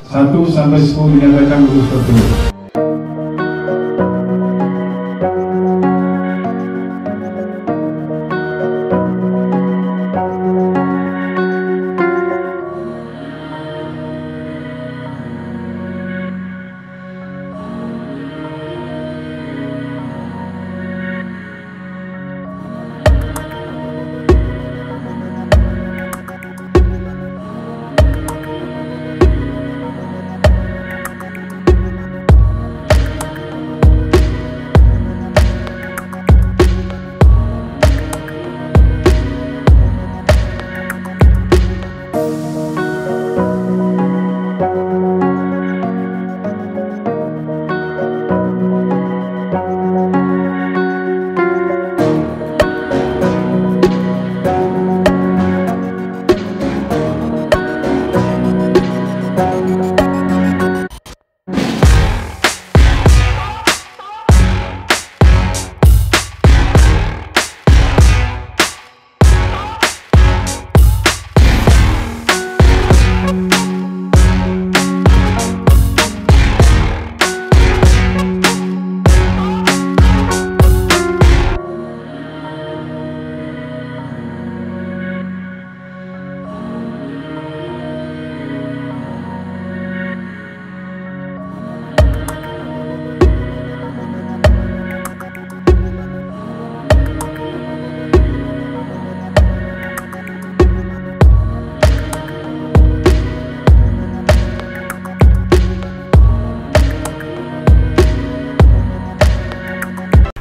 1 sampai 10 dinyatakan lulus tertulis.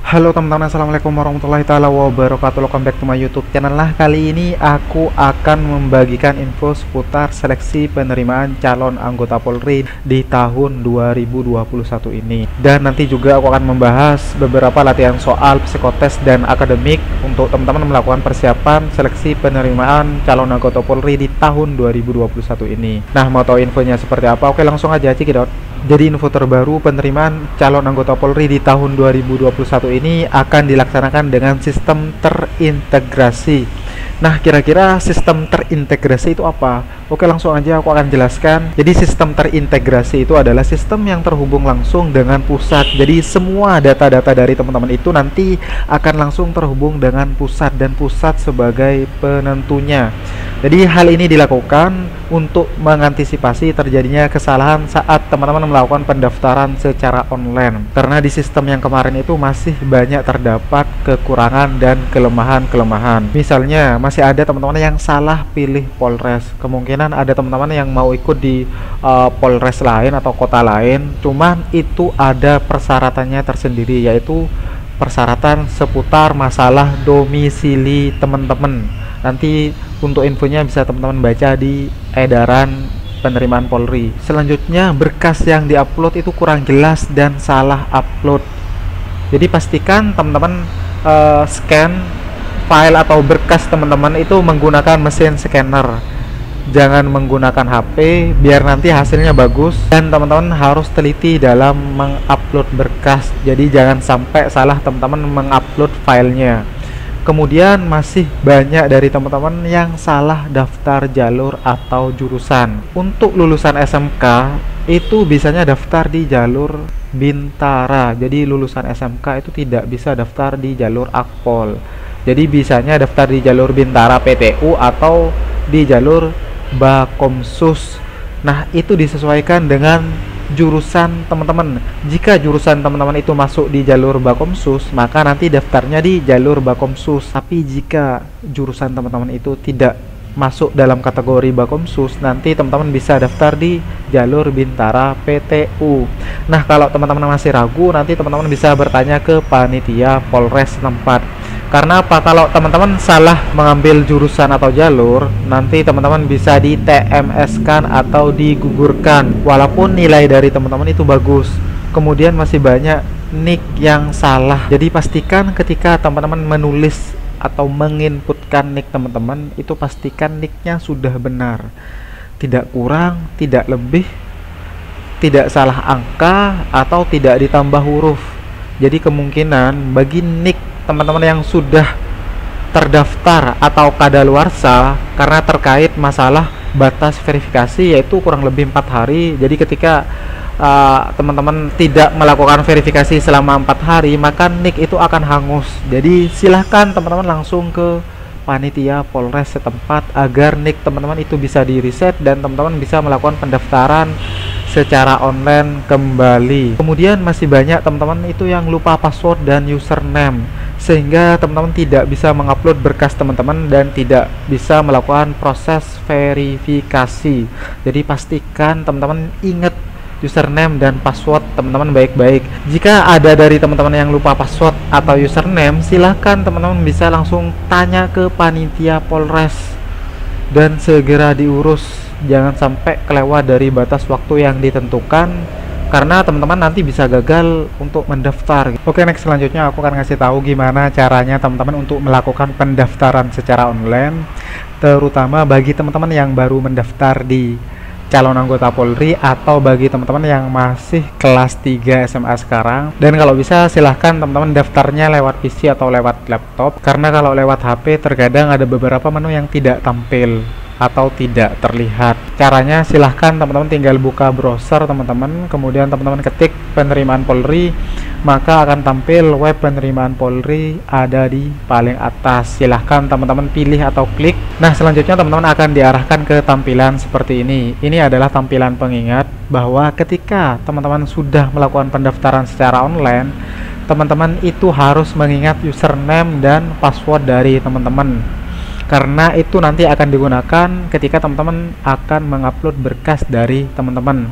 Halo teman-teman, assalamualaikum warahmatullahi taala wabarakatuh. Welcome back to my YouTube channel. Kali ini aku akan membagikan info seputar seleksi penerimaan calon anggota Polri di tahun 2021 ini. Dan nanti juga aku akan membahas beberapa latihan soal psikotes dan akademik untuk teman-teman melakukan persiapan seleksi penerimaan calon anggota Polri di tahun 2021 ini. Nah, mau tahu infonya seperti apa? Oke, langsung aja cekidot. Jadi info terbaru penerimaan calon anggota Polri di tahun 2021 ini akan dilaksanakan dengan sistem terintegrasi. Nah, kira-kira sistem terintegrasi itu apa? Oke, langsung aja aku akan jelaskan. Jadi sistem terintegrasi itu adalah sistem yang terhubung langsung dengan pusat. Jadi semua data-data dari teman-teman itu nanti akan langsung terhubung dengan pusat dan pusat sebagai penentunya. Jadi hal ini dilakukan untuk mengantisipasi terjadinya kesalahan saat teman-teman melakukan pendaftaran secara online. Karena di sistem yang kemarin itu masih banyak terdapat kekurangan dan kelemahan-kelemahan. Misalnya masih ada teman-teman yang salah pilih Polres. Kemungkinan ada teman-teman yang mau ikut di Polres lain atau kota lain, cuman itu ada persyaratannya tersendiri, yaitu persyaratan seputar masalah domisili teman-teman. Nanti untuk infonya bisa teman-teman baca di edaran penerimaan Polri. Selanjutnya, berkas yang diupload itu kurang jelas dan salah upload. Jadi pastikan teman-teman scan file atau berkas teman-teman itu menggunakan mesin scanner. Jangan menggunakan HP biar nanti hasilnya bagus, dan teman-teman harus teliti dalam mengupload berkas. Jadi jangan sampai salah teman-teman mengupload filenya. Kemudian masih banyak dari teman-teman yang salah daftar jalur atau jurusan. Untuk lulusan SMK itu bisanya daftar di jalur Bintara. Jadi lulusan SMK itu tidak bisa daftar di jalur Akpol. Jadi bisanya daftar di jalur Bintara PTU atau di jalur Bakomsus. Nah, itu disesuaikan dengan jurusan teman-teman. Jika jurusan teman-teman itu masuk di jalur Bakomsus, maka nanti daftarnya di jalur Bakomsus. Tapi jika jurusan teman-teman itu tidak masuk dalam kategori Bakomsus, nanti teman-teman bisa daftar di jalur Bintara PTU. Nah, kalau teman-teman masih ragu, nanti teman-teman bisa bertanya ke panitia Polres setempat. Karena apa? Kalau teman-teman salah mengambil jurusan atau jalur, nanti teman-teman bisa di TMS-kan atau digugurkan walaupun nilai dari teman-teman itu bagus. Kemudian masih banyak nick yang salah. Jadi pastikan ketika teman-teman menulis atau menginputkan nick teman-teman, itu pastikan nicknya sudah benar, tidak kurang, tidak lebih, tidak salah angka, atau tidak ditambah huruf. Jadi kemungkinan bagi nick teman-teman yang sudah terdaftar atau kadaluarsa karena terkait masalah batas verifikasi, yaitu kurang lebih 4 hari. Jadi ketika teman-teman tidak melakukan verifikasi selama 4 hari, maka nick itu akan hangus. Jadi silahkan teman-teman langsung ke panitia Polres setempat agar nick teman-teman itu bisa di reset dan teman-teman bisa melakukan pendaftaran secara online kembali. Kemudian masih banyak teman-teman itu yang lupa password dan username, sehingga teman-teman tidak bisa mengupload berkas teman-teman dan tidak bisa melakukan proses verifikasi. Jadi pastikan teman-teman ingat username dan password teman-teman baik-baik. Jika ada dari teman-teman yang lupa password atau username, silahkan teman-teman bisa langsung tanya ke panitia Polres dan segera diurus. Jangan sampai kelewat dari batas waktu yang ditentukan, karena teman-teman nanti bisa gagal untuk mendaftar. Oke, next selanjutnya aku akan ngasih tahu gimana caranya teman-teman untuk melakukan pendaftaran secara online, terutama bagi teman-teman yang baru mendaftar di calon anggota Polri atau bagi teman-teman yang masih kelas 3 SMA sekarang. Dan kalau bisa silahkan teman-teman daftarnya lewat PC atau lewat laptop, karena kalau lewat HP terkadang ada beberapa menu yang tidak tampil atau tidak terlihat. Caranya silahkan teman-teman tinggal buka browser teman-teman, kemudian teman-teman ketik penerimaan Polri, maka akan tampil web penerimaan Polri ada di paling atas. Silahkan teman-teman pilih atau klik. Nah, selanjutnya teman-teman akan diarahkan ke tampilan seperti ini. Ini adalah tampilan pengingat bahwa ketika teman-teman sudah melakukan pendaftaran secara online, teman-teman itu harus mengingat username dan password dari teman-teman, karena itu nanti akan digunakan ketika teman-teman akan mengupload berkas dari teman-teman.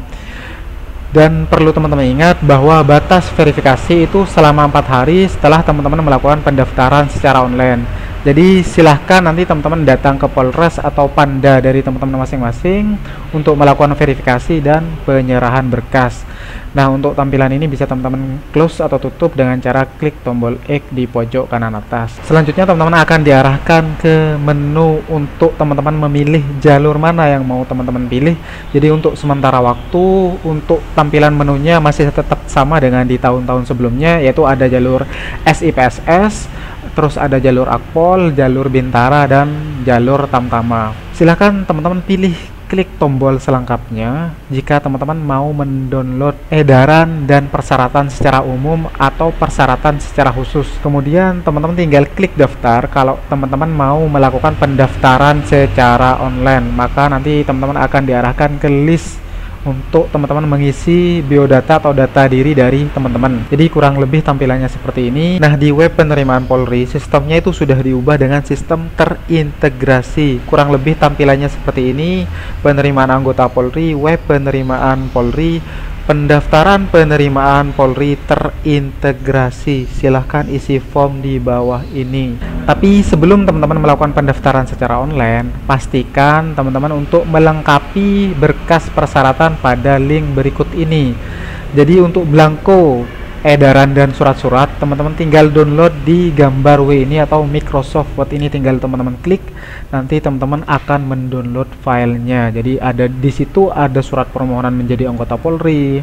Dan perlu teman-teman ingat bahwa batas verifikasi itu selama 4 hari setelah teman-teman melakukan pendaftaran secara online. Jadi silahkan nanti teman-teman datang ke Polres atau Panda dari teman-teman masing-masing untuk melakukan verifikasi dan penyerahan berkas. Nah, untuk tampilan ini bisa teman-teman close atau tutup dengan cara klik tombol X di pojok kanan atas. Selanjutnya teman-teman akan diarahkan ke menu untuk teman-teman memilih jalur mana yang mau teman-teman pilih. Jadi untuk sementara waktu untuk tampilan menunya masih tetap sama dengan di tahun-tahun sebelumnya, yaitu ada jalur SIPSS, terus ada jalur Akpol, jalur Bintara, dan jalur Tamtama. Silahkan teman-teman pilih klik tombol selengkapnya jika teman-teman mau mendownload edaran dan persyaratan secara umum atau persyaratan secara khusus. Kemudian teman-teman tinggal klik daftar kalau teman-teman mau melakukan pendaftaran secara online, maka nanti teman-teman akan diarahkan ke list untuk teman-teman mengisi biodata atau data diri dari teman-teman. Jadi kurang lebih tampilannya seperti ini. Nah, di web penerimaan Polri sistemnya itu sudah diubah dengan sistem terintegrasi. Kurang lebih tampilannya seperti ini: penerimaan anggota Polri, web penerimaan Polri, pendaftaran penerimaan Polri terintegrasi. Silahkan isi form di bawah ini. Tapi sebelum teman-teman melakukan pendaftaran secara online, pastikan teman-teman untuk melengkapi berkas persyaratan pada link berikut ini. Jadi untuk belangko edaran dan surat-surat, teman-teman tinggal download di gambar W ini atau Microsoft Word ini, tinggal teman-teman klik, nanti teman-teman akan mendownload filenya. Jadi ada di situ ada surat permohonan menjadi anggota Polri,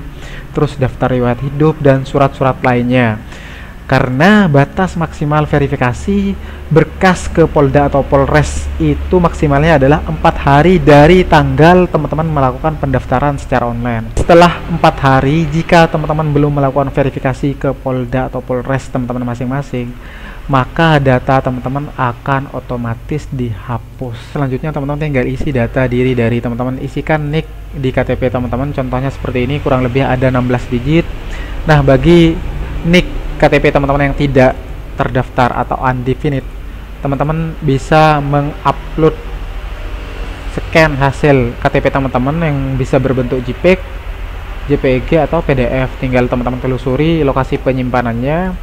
terus daftar riwayat hidup dan surat-surat lainnya. Karena batas maksimal verifikasi berkas ke Polda atau Polres itu maksimalnya adalah 4 hari dari tanggal teman-teman melakukan pendaftaran secara online. Setelah 4 hari, jika teman-teman belum melakukan verifikasi ke Polda atau Polres teman-teman masing-masing, maka data teman-teman akan otomatis dihapus. Selanjutnya teman-teman tinggal isi data diri dari teman-teman. Isikan nick di KTP teman-teman, contohnya seperti ini, kurang lebih ada 16 digit. Nah, bagi nick KTP teman-teman yang tidak terdaftar atau undefinite, teman-teman bisa mengupload scan hasil KTP teman-teman yang bisa berbentuk JPEG, JPG atau PDF. Tinggal teman-teman telusuri lokasi penyimpanannya,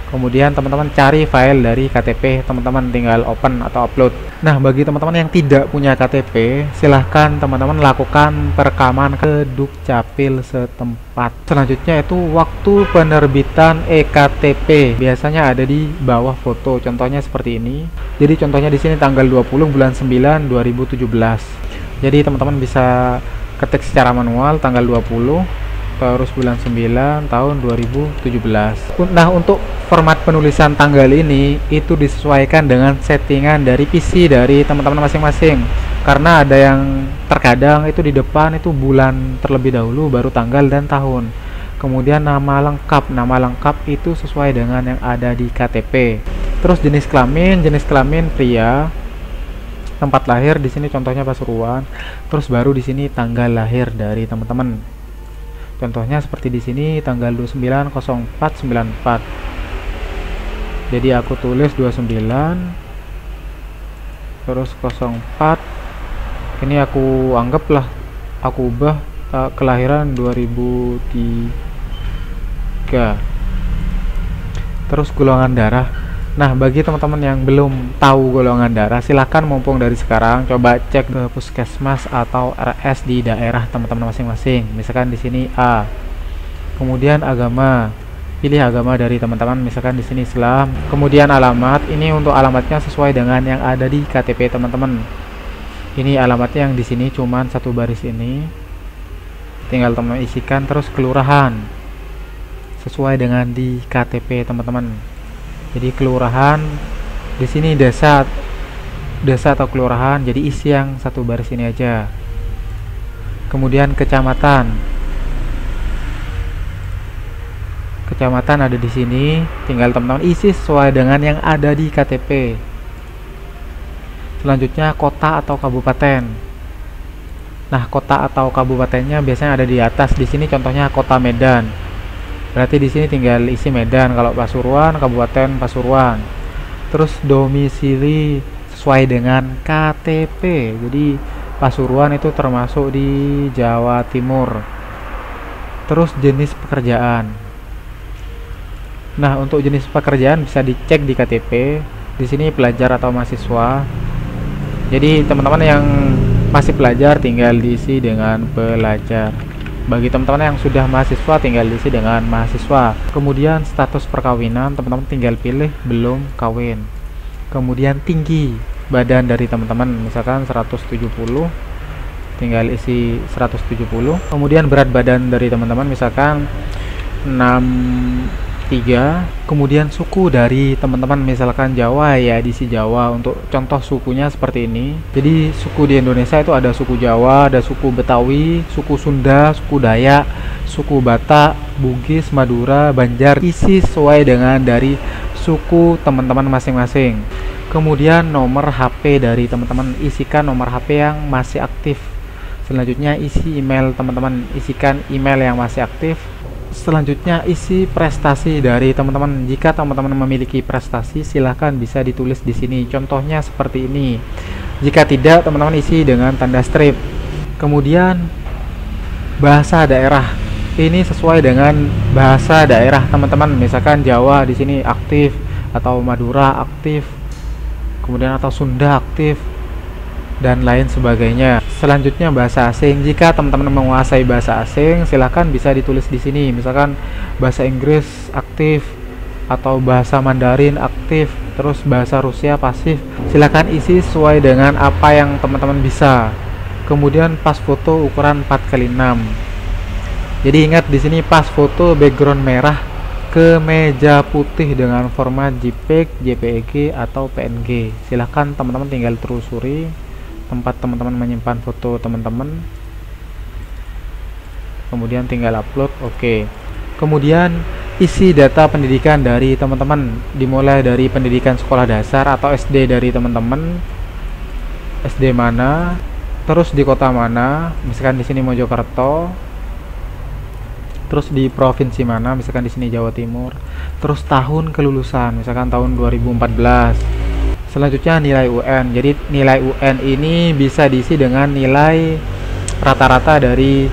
kemudian teman-teman cari file dari KTP teman-teman, tinggal open atau upload. Nah, bagi teman-teman yang tidak punya KTP, silahkan teman-teman lakukan perekaman ke Dukcapil setempat. Selanjutnya itu waktu penerbitan EKTP, biasanya ada di bawah foto, contohnya seperti ini. Jadi contohnya di sini tanggal 20 bulan 9 2017. Jadi teman-teman bisa ketik secara manual tanggal 20 terus bulan 9 tahun 2017. Nah, untuk format penulisan tanggal ini itu disesuaikan dengan settingan dari PC dari teman-teman masing-masing. karena ada yang terkadang itu di depan itu bulan terlebih dahulu baru tanggal dan tahun. Kemudian nama lengkap itu sesuai dengan yang ada di KTP. Terus jenis kelamin pria. Tempat lahir di sini contohnya Pasuruan. Terus baru di sini tanggal lahir dari teman-teman. Contohnya seperti di sini tanggal 29/04/94. Jadi aku tulis 29 terus 04. Ini aku anggaplah aku ubah kelahiran 2003. Terus golongan darah. Nah, bagi teman-teman yang belum tahu golongan darah, silahkan mumpung dari sekarang coba cek ke puskesmas atau RS di daerah teman-teman masing-masing. Misalkan di sini A. Kemudian agama, pilih agama dari teman-teman, misalkan di sini Islam. Kemudian alamat, ini untuk alamatnya sesuai dengan yang ada di KTP teman-teman. Ini alamatnya yang di sini cuman satu baris ini. Tinggal teman isikan. Terus kelurahan sesuai dengan di KTP teman-teman. Jadi kelurahan di sini desa atau kelurahan, jadi isi yang satu baris ini aja. Kemudian kecamatan ada di sini, tinggal teman-teman isi sesuai dengan yang ada di KTP. Selanjutnya kota atau kabupaten. Nah, kota atau kabupatennya biasanya ada di atas. Di sini contohnya kota Medan. Berarti di sini tinggal isi Medan. Kalau Pasuruan, Kabupaten Pasuruan. Terus domisili sesuai dengan KTP. Jadi Pasuruan itu termasuk di Jawa Timur. Terus jenis pekerjaan. Nah, untuk jenis pekerjaan bisa dicek di KTP. Di sini pelajar atau mahasiswa. Jadi teman-teman yang masih pelajar tinggal diisi dengan pelajar. Bagi teman-teman yang sudah mahasiswa tinggal diisi dengan mahasiswa. Kemudian status perkawinan, teman-teman tinggal pilih belum kawin. Kemudian tinggi badan dari teman-teman, misalkan 170, tinggal isi 170. Kemudian berat badan dari teman-teman misalkan 63. Kemudian suku dari teman-teman misalkan Jawa, ya diisi Jawa. Untuk contoh sukunya seperti ini. Jadi suku di Indonesia itu ada suku Jawa, ada suku Betawi, suku Sunda, suku Dayak, suku Batak, Bugis, Madura, Banjar. Isi sesuai dengan dari suku teman-teman masing-masing. Kemudian nomor HP dari teman-teman, isikan nomor HP yang masih aktif. Selanjutnya isi email teman-teman, isikan email yang masih aktif. Selanjutnya isi prestasi dari teman-teman. Jika teman-teman memiliki prestasi, silahkan bisa ditulis di sini. Contohnya seperti ini. Jika tidak, teman-teman isi dengan tanda strip. Kemudian bahasa daerah. Ini sesuai dengan bahasa daerah teman-teman. Misalkan Jawa di sini aktif, atau Madura aktif, kemudian atau Sunda aktif, dan lain sebagainya. Selanjutnya bahasa asing. Jika teman-teman menguasai bahasa asing, silahkan bisa ditulis di sini. Misalkan bahasa Inggris aktif, atau bahasa Mandarin aktif, terus bahasa Rusia pasif. Silahkan isi sesuai dengan apa yang teman-teman bisa. Kemudian pas foto ukuran 4x6. Jadi ingat di sini pas foto background merah, kemeja putih dengan format JPEG, JPEG atau PNG. Silahkan teman-teman tinggal telusuri tempat teman-teman menyimpan foto teman-teman, kemudian tinggal upload. Oke. Kemudian isi data pendidikan dari teman-teman, dimulai dari pendidikan sekolah dasar atau SD dari teman-teman, SD mana, terus di kota mana, misalkan di sini Mojokerto, terus di provinsi mana, misalkan di sini Jawa Timur, terus tahun kelulusan, misalkan tahun 2014. Selanjutnya nilai UN. Jadi nilai UN ini bisa diisi dengan nilai rata-rata dari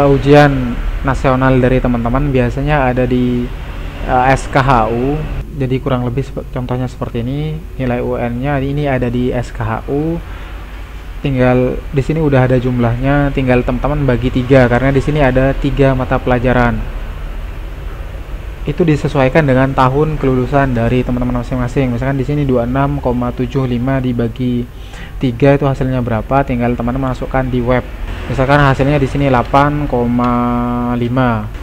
ujian nasional dari teman-teman. Biasanya ada di SKHU. Jadi kurang lebih contohnya seperti ini. Nilai UN-nya ini ada di SKHU. Tinggal di sini udah ada jumlahnya. Tinggal teman-teman bagi 3 karena di sini ada 3 mata pelajaran. Itu disesuaikan dengan tahun kelulusan dari teman-teman masing-masing. Misalkan di sini 26,75 dibagi 3 itu hasilnya berapa? Tinggal teman-teman masukkan di web. Misalkan hasilnya di sini 8,5.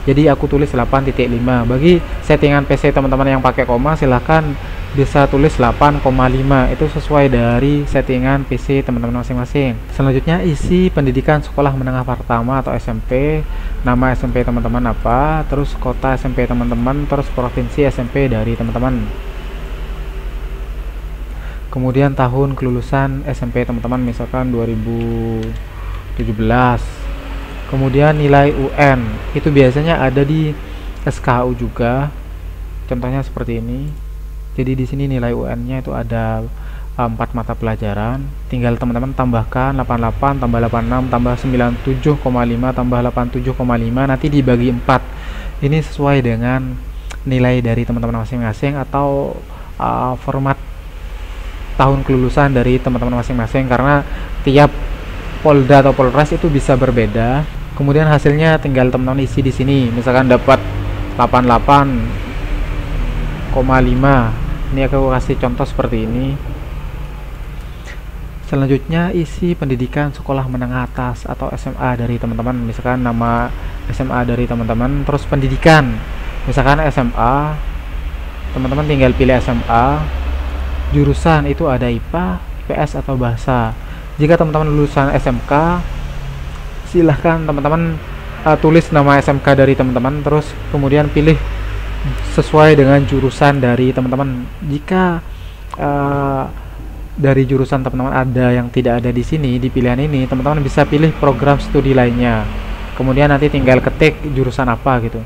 Jadi aku tulis 8.5. Bagi settingan PC teman-teman yang pakai koma, silahkan bisa tulis 8,5, itu sesuai dari settingan PC teman-teman masing-masing. Selanjutnya isi pendidikan sekolah menengah pertama atau SMP, nama SMP teman-teman apa, terus kota SMP teman-teman, terus provinsi SMP dari teman-teman. Kemudian tahun kelulusan SMP teman-teman, misalkan 2017. Kemudian nilai UN, itu biasanya ada di SKU juga. Contohnya seperti ini. Jadi di sini nilai UN-nya itu ada 4 mata pelajaran. Tinggal teman-teman tambahkan 88 tambah 86 tambah 97,5 tambah 87,5 nanti dibagi 4. Ini sesuai dengan nilai dari teman-teman masing-masing atau format tahun kelulusan dari teman-teman masing-masing, karena tiap Polda atau Polres itu bisa berbeda. Kemudian hasilnya tinggal teman-teman isi di sini. Misalkan dapat 88,5. Ini aku kasih contoh seperti ini. Selanjutnya isi pendidikan sekolah menengah atas atau SMA dari teman-teman. Misalkan nama SMA dari teman-teman, terus pendidikan. Misalkan SMA, teman-teman tinggal pilih SMA. Jurusan itu ada IPA, IPS atau bahasa. Jika teman-teman lulusan SMK, silahkan teman-teman tulis nama SMK dari teman-teman, terus kemudian pilih sesuai dengan jurusan dari teman-teman. Jika dari jurusan teman-teman ada yang tidak ada di sini di pilihan ini, teman-teman bisa pilih program studi lainnya. Kemudian nanti tinggal ketik jurusan apa gitu.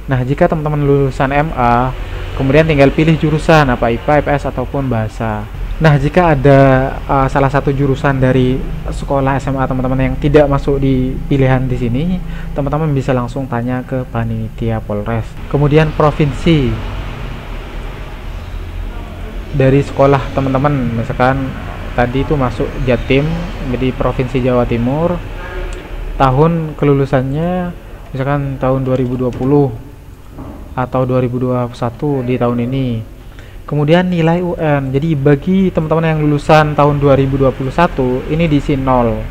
Nah, jika teman-teman lulusan MA, kemudian tinggal pilih jurusan apa, IPA, IPS ataupun bahasa. Nah, jika ada salah satu jurusan dari sekolah SMA teman-teman yang tidak masuk di pilihan di sini, teman-teman bisa langsung tanya ke panitia Polres. Kemudian provinsi dari sekolah teman-teman, misalkan tadi itu masuk Jatim, jadi provinsi Jawa Timur. Tahun kelulusannya misalkan tahun 2020 atau 2021 di tahun ini. Kemudian nilai UN, jadi bagi teman-teman yang lulusan tahun 2021 ini diisi 0.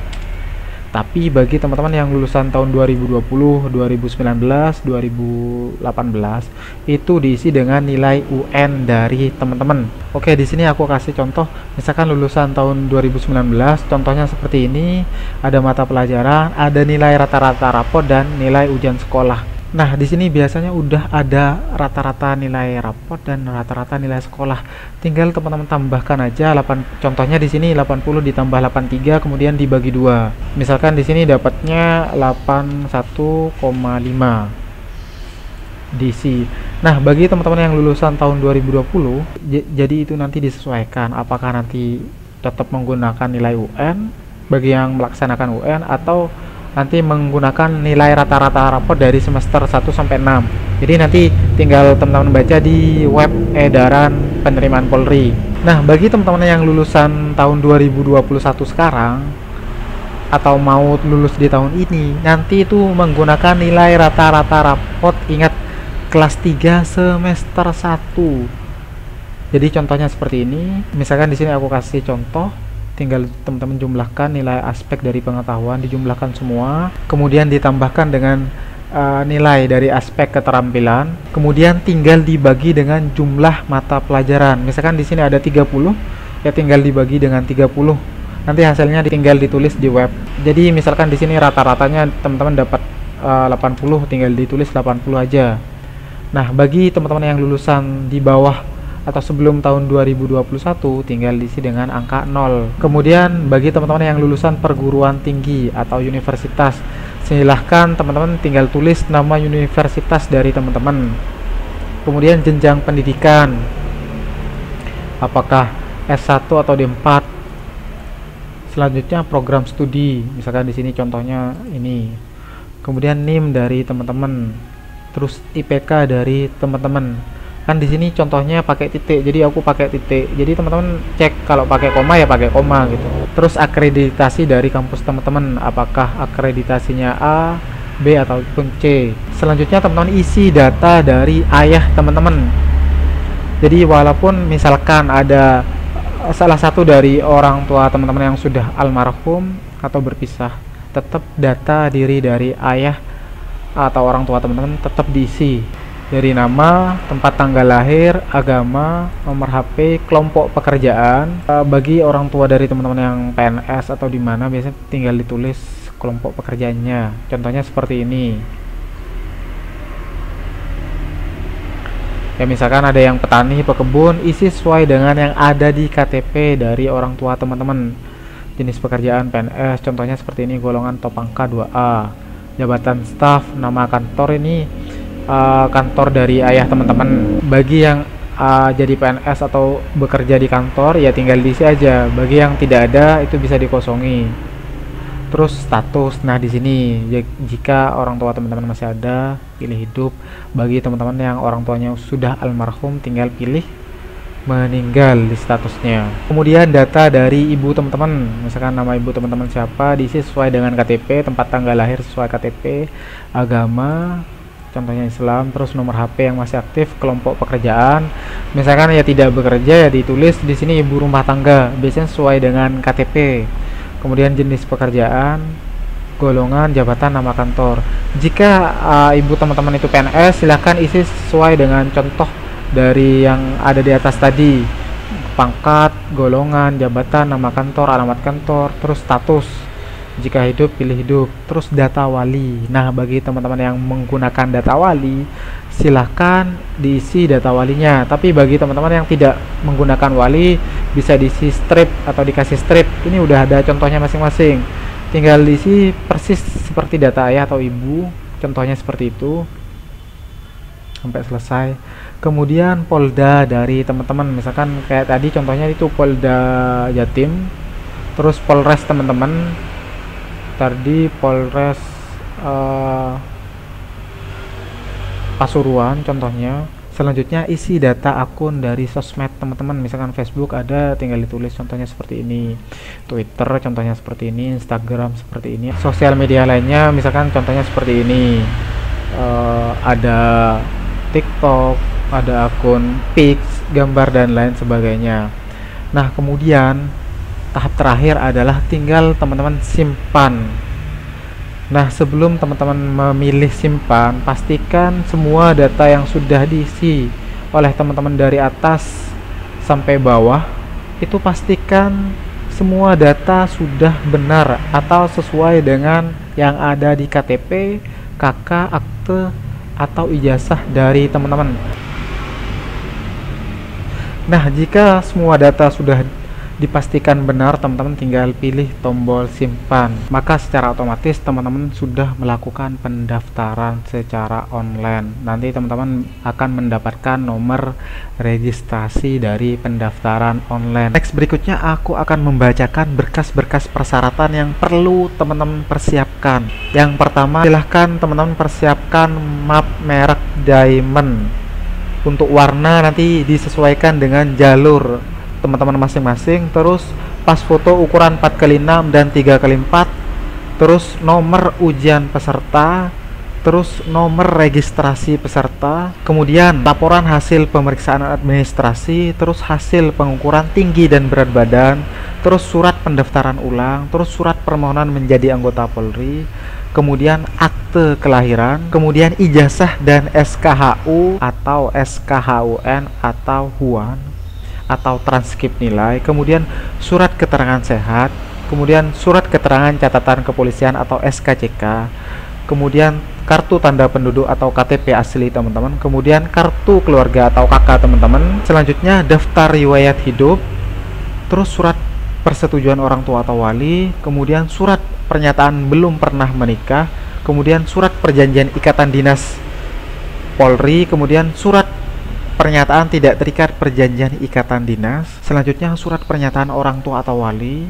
Tapi bagi teman-teman yang lulusan tahun 2020, 2019, 2018 itu diisi dengan nilai UN dari teman-teman. Oke, di sini aku kasih contoh. Misalkan lulusan tahun 2019, contohnya seperti ini, ada mata pelajaran, ada nilai rata-rata rapot dan nilai ujian sekolah. Nah, di sini biasanya udah ada rata-rata nilai rapot dan rata-rata nilai sekolah. Tinggal teman-teman tambahkan aja 8. Contohnya di sini 80 ditambah 83 kemudian dibagi 2. Misalkan di sini dapatnya 81,5 diisi. Nah, bagi teman-teman yang lulusan tahun 2020, jadi itu nanti disesuaikan apakah nanti tetap menggunakan nilai UN bagi yang melaksanakan UN atau nanti menggunakan nilai rata-rata rapot dari semester 1 sampai 6. Jadi nanti tinggal teman-teman baca di web edaran penerimaan Polri. Nah, bagi teman-teman yang lulusan tahun 2021 sekarang atau mau lulus di tahun ini, nanti itu menggunakan nilai rata-rata rapot, ingat kelas 3 semester 1. Jadi contohnya seperti ini. Misalkan di sini aku kasih contoh. Tinggal teman-teman jumlahkan nilai aspek dari pengetahuan, dijumlahkan semua, kemudian ditambahkan dengan nilai dari aspek keterampilan, kemudian tinggal dibagi dengan jumlah mata pelajaran. Misalkan di sini ada 30, ya tinggal dibagi dengan 30. Nanti hasilnya tinggal ditulis di web. Jadi misalkan di sini rata-ratanya teman-teman dapat 80, tinggal ditulis 80 aja. Nah, bagi teman-teman yang lulusan di bawah atau sebelum tahun 2021 tinggal diisi dengan angka 0. Kemudian bagi teman-teman yang lulusan perguruan tinggi atau universitas, silahkan teman-teman tinggal tulis nama universitas dari teman-teman. Kemudian jenjang pendidikan, apakah S1 atau D4. Selanjutnya program studi, misalkan di sini contohnya ini. Kemudian NIM dari teman-teman, terus IPK dari teman-teman. Kan di sini contohnya pakai titik, jadi aku pakai titik. Jadi teman-teman cek kalau pakai koma ya pakai koma gitu. Terus akreditasi dari kampus teman-teman, apakah akreditasinya A, B ataupun C. Selanjutnya teman-teman isi data dari ayah teman-teman. Jadi walaupun misalkan ada salah satu dari orang tua teman-teman yang sudah almarhum atau berpisah, tetap data diri dari ayah atau orang tua teman-teman tetap diisi. dari nama, tempat tanggal lahir, agama, nomor HP, kelompok pekerjaan. Bagi orang tua dari teman-teman yang PNS atau di mana, biasanya tinggal ditulis kelompok pekerjaannya. Contohnya seperti ini. Ya misalkan ada yang petani, pekebun, isi sesuai dengan yang ada di KTP dari orang tua teman-teman. Jenis pekerjaan PNS, contohnya seperti ini, golongan top angka 2A. Jabatan staf, nama kantor ini kantor dari ayah teman-teman. Bagi yang jadi PNS atau bekerja di kantor, ya tinggal diisi aja. Bagi yang tidak ada, itu bisa dikosongi. Terus status, nah di sini jika orang tua teman-teman masih ada, pilih hidup. Bagi teman-teman yang orang tuanya sudah almarhum, tinggal pilih meninggal di statusnya. Kemudian data dari ibu teman-teman, misalkan nama ibu teman-teman siapa, diisi sesuai dengan KTP, tempat tanggal lahir sesuai KTP, agama, contohnya Islam, terus nomor HP yang masih aktif, kelompok pekerjaan. Misalkan ya tidak bekerja, ya ditulis di sini ibu rumah tangga, biasanya sesuai dengan KTP. Kemudian jenis pekerjaan, golongan, jabatan, nama kantor. Jika ibu teman-teman itu PNS, silahkan isi sesuai dengan contoh dari yang ada di atas tadi, pangkat, golongan, jabatan, nama kantor, alamat kantor, terus status. Jika hidup, pilih hidup, terus data wali. Nah, bagi teman-teman yang menggunakan data wali, silahkan diisi data walinya. Tapi bagi teman-teman yang tidak menggunakan wali, bisa diisi strip atau dikasih strip. Ini udah ada contohnya masing-masing. Tinggal diisi persis seperti data ayah atau ibu, contohnya seperti itu sampai selesai. Kemudian polda dari teman-teman, misalkan kayak tadi contohnya itu Polda Jatim, terus Polres teman-teman tadi Polres Pasuruan contohnya. Selanjutnya isi data akun dari sosmed teman-teman, misalkan Facebook ada, tinggal ditulis contohnya seperti ini, Twitter contohnya seperti ini, Instagram seperti ini, sosial media lainnya misalkan contohnya seperti ini, ada TikTok, ada akun Pix, gambar dan lain sebagainya. Nah, kemudian tahap terakhir adalah tinggal teman-teman simpan. Nah, sebelum teman-teman memilih simpan, pastikan semua data yang sudah diisi oleh teman-teman dari atas sampai bawah itu pastikan semua data sudah benar atau sesuai dengan yang ada di KTP, KK, akte, atau ijazah dari teman-teman. Nah, jika semua data sudah dipastikan benar, teman-teman tinggal pilih tombol simpan. Maka secara otomatis teman-teman sudah melakukan pendaftaran secara online. Nanti teman-teman akan mendapatkan nomor registrasi dari pendaftaran online. Next, berikutnya aku akan membacakan berkas-berkas persyaratan yang perlu teman-teman persiapkan. Yang pertama, silahkan teman-teman persiapkan map merek Diamond. Untuk warna nanti disesuaikan dengan jalur teman-teman masing-masing. Terus pas foto ukuran 4x6 dan 3x4, terus nomor ujian peserta, terus nomor registrasi peserta, kemudian laporan hasil pemeriksaan administrasi, terus hasil pengukuran tinggi dan berat badan, terus surat pendaftaran ulang, terus surat permohonan menjadi anggota Polri, kemudian akte kelahiran, kemudian ijazah dan SKHU atau SKHUN atau HUAN atau transkrip nilai, kemudian surat keterangan sehat, kemudian surat keterangan catatan kepolisian atau SKCK, kemudian kartu tanda penduduk atau KTP asli teman-teman, kemudian kartu keluarga atau KK teman-teman. Selanjutnya daftar riwayat hidup, terus surat persetujuan orang tua atau wali, kemudian surat pernyataan belum pernah menikah, kemudian surat perjanjian ikatan dinas Polri, kemudian surat pernyataan tidak terikat perjanjian ikatan dinas. Selanjutnya surat pernyataan orang tua atau wali,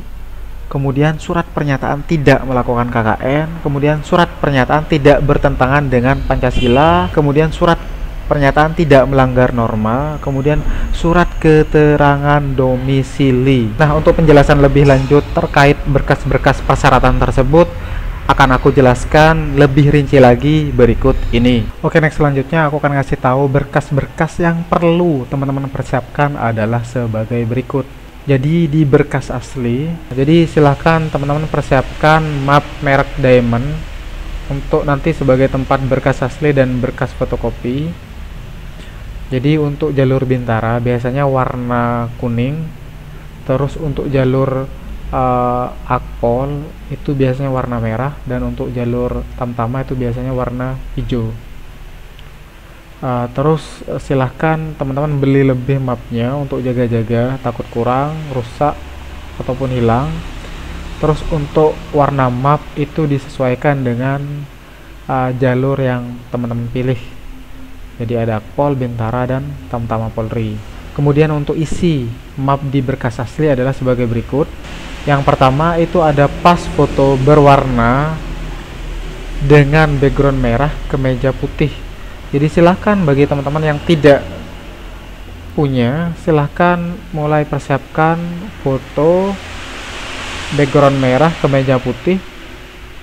kemudian surat pernyataan tidak melakukan KKN, kemudian surat pernyataan tidak bertentangan dengan Pancasila, kemudian surat pernyataan tidak melanggar norma, kemudian surat keterangan domisili. Nah, untuk penjelasan lebih lanjut terkait berkas-berkas persyaratan tersebut akan aku jelaskan lebih rinci lagi berikut ini. Oke, next, selanjutnya aku akan ngasih tahu berkas-berkas yang perlu teman-teman persiapkan adalah sebagai berikut. Jadi di berkas asli, jadi silahkan teman-teman persiapkan map merek Diamond untuk nanti sebagai tempat berkas asli dan berkas fotokopi. Jadi untuk jalur Bintara biasanya warna kuning, terus untuk jalur Akpol itu biasanya warna merah, dan untuk jalur Tamtama itu biasanya warna hijau. Terus silahkan teman-teman beli lebih mapnya untuk jaga-jaga takut kurang, rusak ataupun hilang. Terus untuk warna map itu disesuaikan dengan jalur yang teman-teman pilih. Jadi ada Akpol, Bintara, dan Tamtama Polri. Kemudian untuk isi map di berkas asli adalah sebagai berikut. Yang pertama itu ada pas foto berwarna dengan background merah kemeja putih. Jadi silahkan bagi teman-teman yang tidak punya, silahkan mulai persiapkan foto background merah kemeja putih.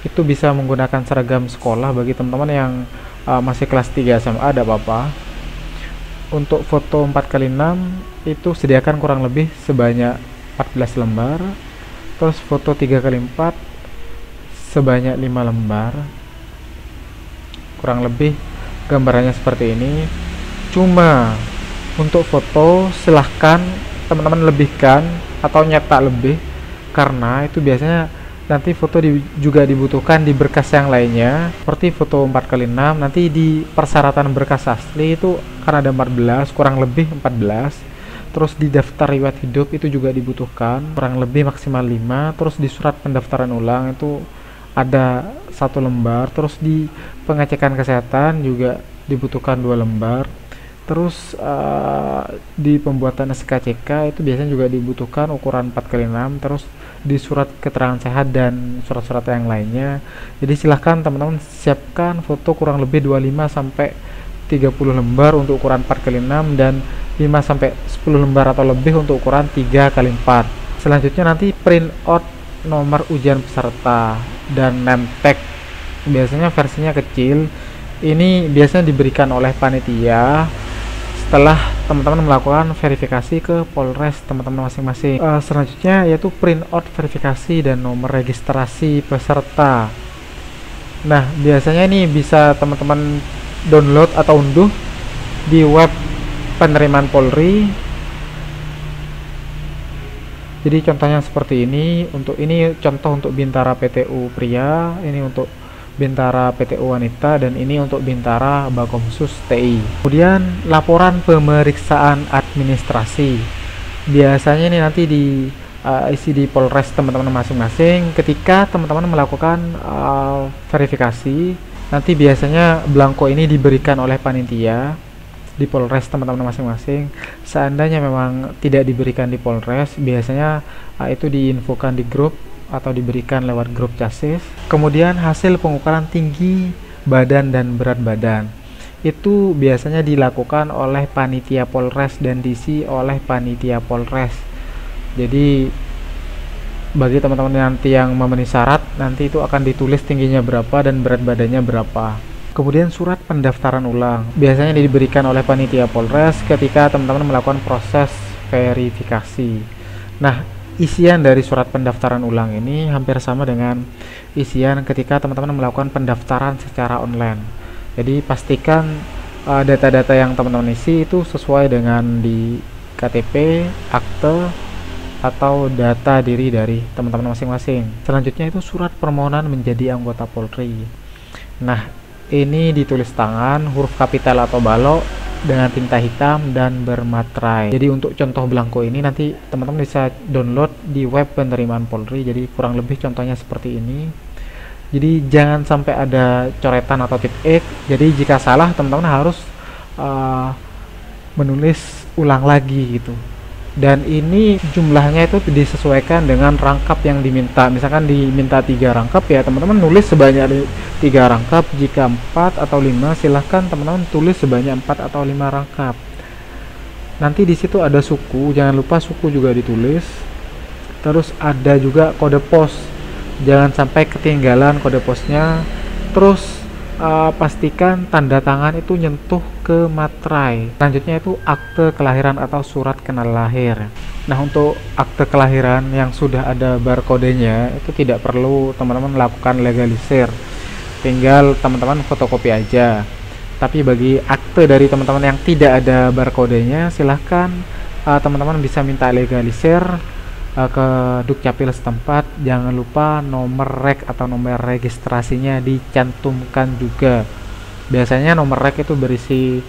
Itu bisa menggunakan seragam sekolah bagi teman-teman yang masih kelas 3 SMA, ada apa-apa. Untuk foto 4x6 itu sediakan kurang lebih sebanyak 14 lembar. Terus foto 3x4 sebanyak 5 lembar. Kurang lebih gambarannya seperti ini. Cuma untuk foto silahkan teman-teman lebihkan atau nyetak lebih, karena itu biasanya nanti foto juga dibutuhkan di berkas yang lainnya. Seperti foto 4x6 nanti di persyaratan berkas asli itu kan ada 14, kurang lebih 14. Terus di daftar riwayat hidup itu juga dibutuhkan kurang lebih maksimal 5. Terus di surat pendaftaran ulang itu ada 1 lembar. Terus di pengecekan kesehatan juga dibutuhkan 2 lembar. Terus di pembuatan SKCK itu biasanya juga dibutuhkan ukuran 4x6. Terus di surat keterangan sehat dan surat-surat yang lainnya. Jadi silahkan teman-teman siapkan foto kurang lebih 25 sampai 30 lembar untuk ukuran 4x6 dan 5 sampai 10 lembar atau lebih untuk ukuran 3x4. Selanjutnya nanti print out nomor ujian peserta dan name tag. Biasanya versinya kecil. Ini biasanya diberikan oleh panitia setelah teman-teman melakukan verifikasi ke Polres teman-teman masing-masing. Selanjutnya yaitu print out verifikasi dan nomor registrasi peserta. Nah, biasanya ini bisa teman-teman download atau unduh di web penerimaan Polri. Jadi contohnya seperti ini. Untuk ini contoh untuk Bintara PTU pria, ini untuk Bintara PTU wanita, dan ini untuk Bintara Bakomsus TI. Kemudian laporan pemeriksaan administrasi. Biasanya ini nanti isi di Polres teman-teman masing-masing. Ketika teman-teman melakukan verifikasi, nanti biasanya belangko ini diberikan oleh panitia di Polres teman-teman masing-masing. Seandainya memang tidak diberikan di Polres, biasanya itu diinfokan di grup atau diberikan lewat grup CASIS. Kemudian hasil pengukuran tinggi badan dan berat badan itu biasanya dilakukan oleh panitia Polres dan diisi oleh panitia Polres. Jadi bagi teman-teman nanti yang memenuhi syarat, nanti itu akan ditulis tingginya berapa dan berat badannya berapa. Kemudian surat pendaftaran ulang biasanya diberikan oleh panitia Polres ketika teman-teman melakukan proses verifikasi. Nah, isian dari surat pendaftaran ulang ini hampir sama dengan isian ketika teman-teman melakukan pendaftaran secara online. Jadi pastikan data-data yang teman-teman isi itu sesuai dengan di KTP, akte, atau data diri dari teman-teman masing-masing. Selanjutnya itu surat permohonan menjadi anggota Polri. Nah, ini ditulis tangan, huruf kapital atau balok dengan tinta hitam dan bermaterai. Jadi untuk contoh belangko ini nanti teman-teman bisa download di web penerimaan Polri. Jadi kurang lebih contohnya seperti ini. Jadi jangan sampai ada coretan atau tip X. Jadi jika salah teman-teman harus menulis ulang lagi gitu. Dan ini jumlahnya itu disesuaikan dengan rangkap yang diminta. Misalkan diminta 3 rangkap, ya teman-teman nulis sebanyak 3 rangkap. Jika 4 atau 5, silahkan teman-teman tulis sebanyak 4 atau 5 rangkap. Nanti di situ ada suku, jangan lupa suku juga ditulis. Terus ada juga kode pos, jangan sampai ketinggalan kode posnya. Terus pastikan tanda tangan itu nyentuh ke materai. Selanjutnya itu akte kelahiran atau surat kenal lahir. Nah, untuk akte kelahiran yang sudah ada barcode-nya itu tidak perlu teman-teman melakukan legalisir, tinggal teman-teman fotokopi aja. Tapi bagi akte dari teman-teman yang tidak ada barcode-nya, silahkan teman-teman bisa minta legalisir ke Dukcapil setempat. Jangan lupa nomor rek atau nomor registrasinya dicantumkan juga. Biasanya nomor rek itu berisi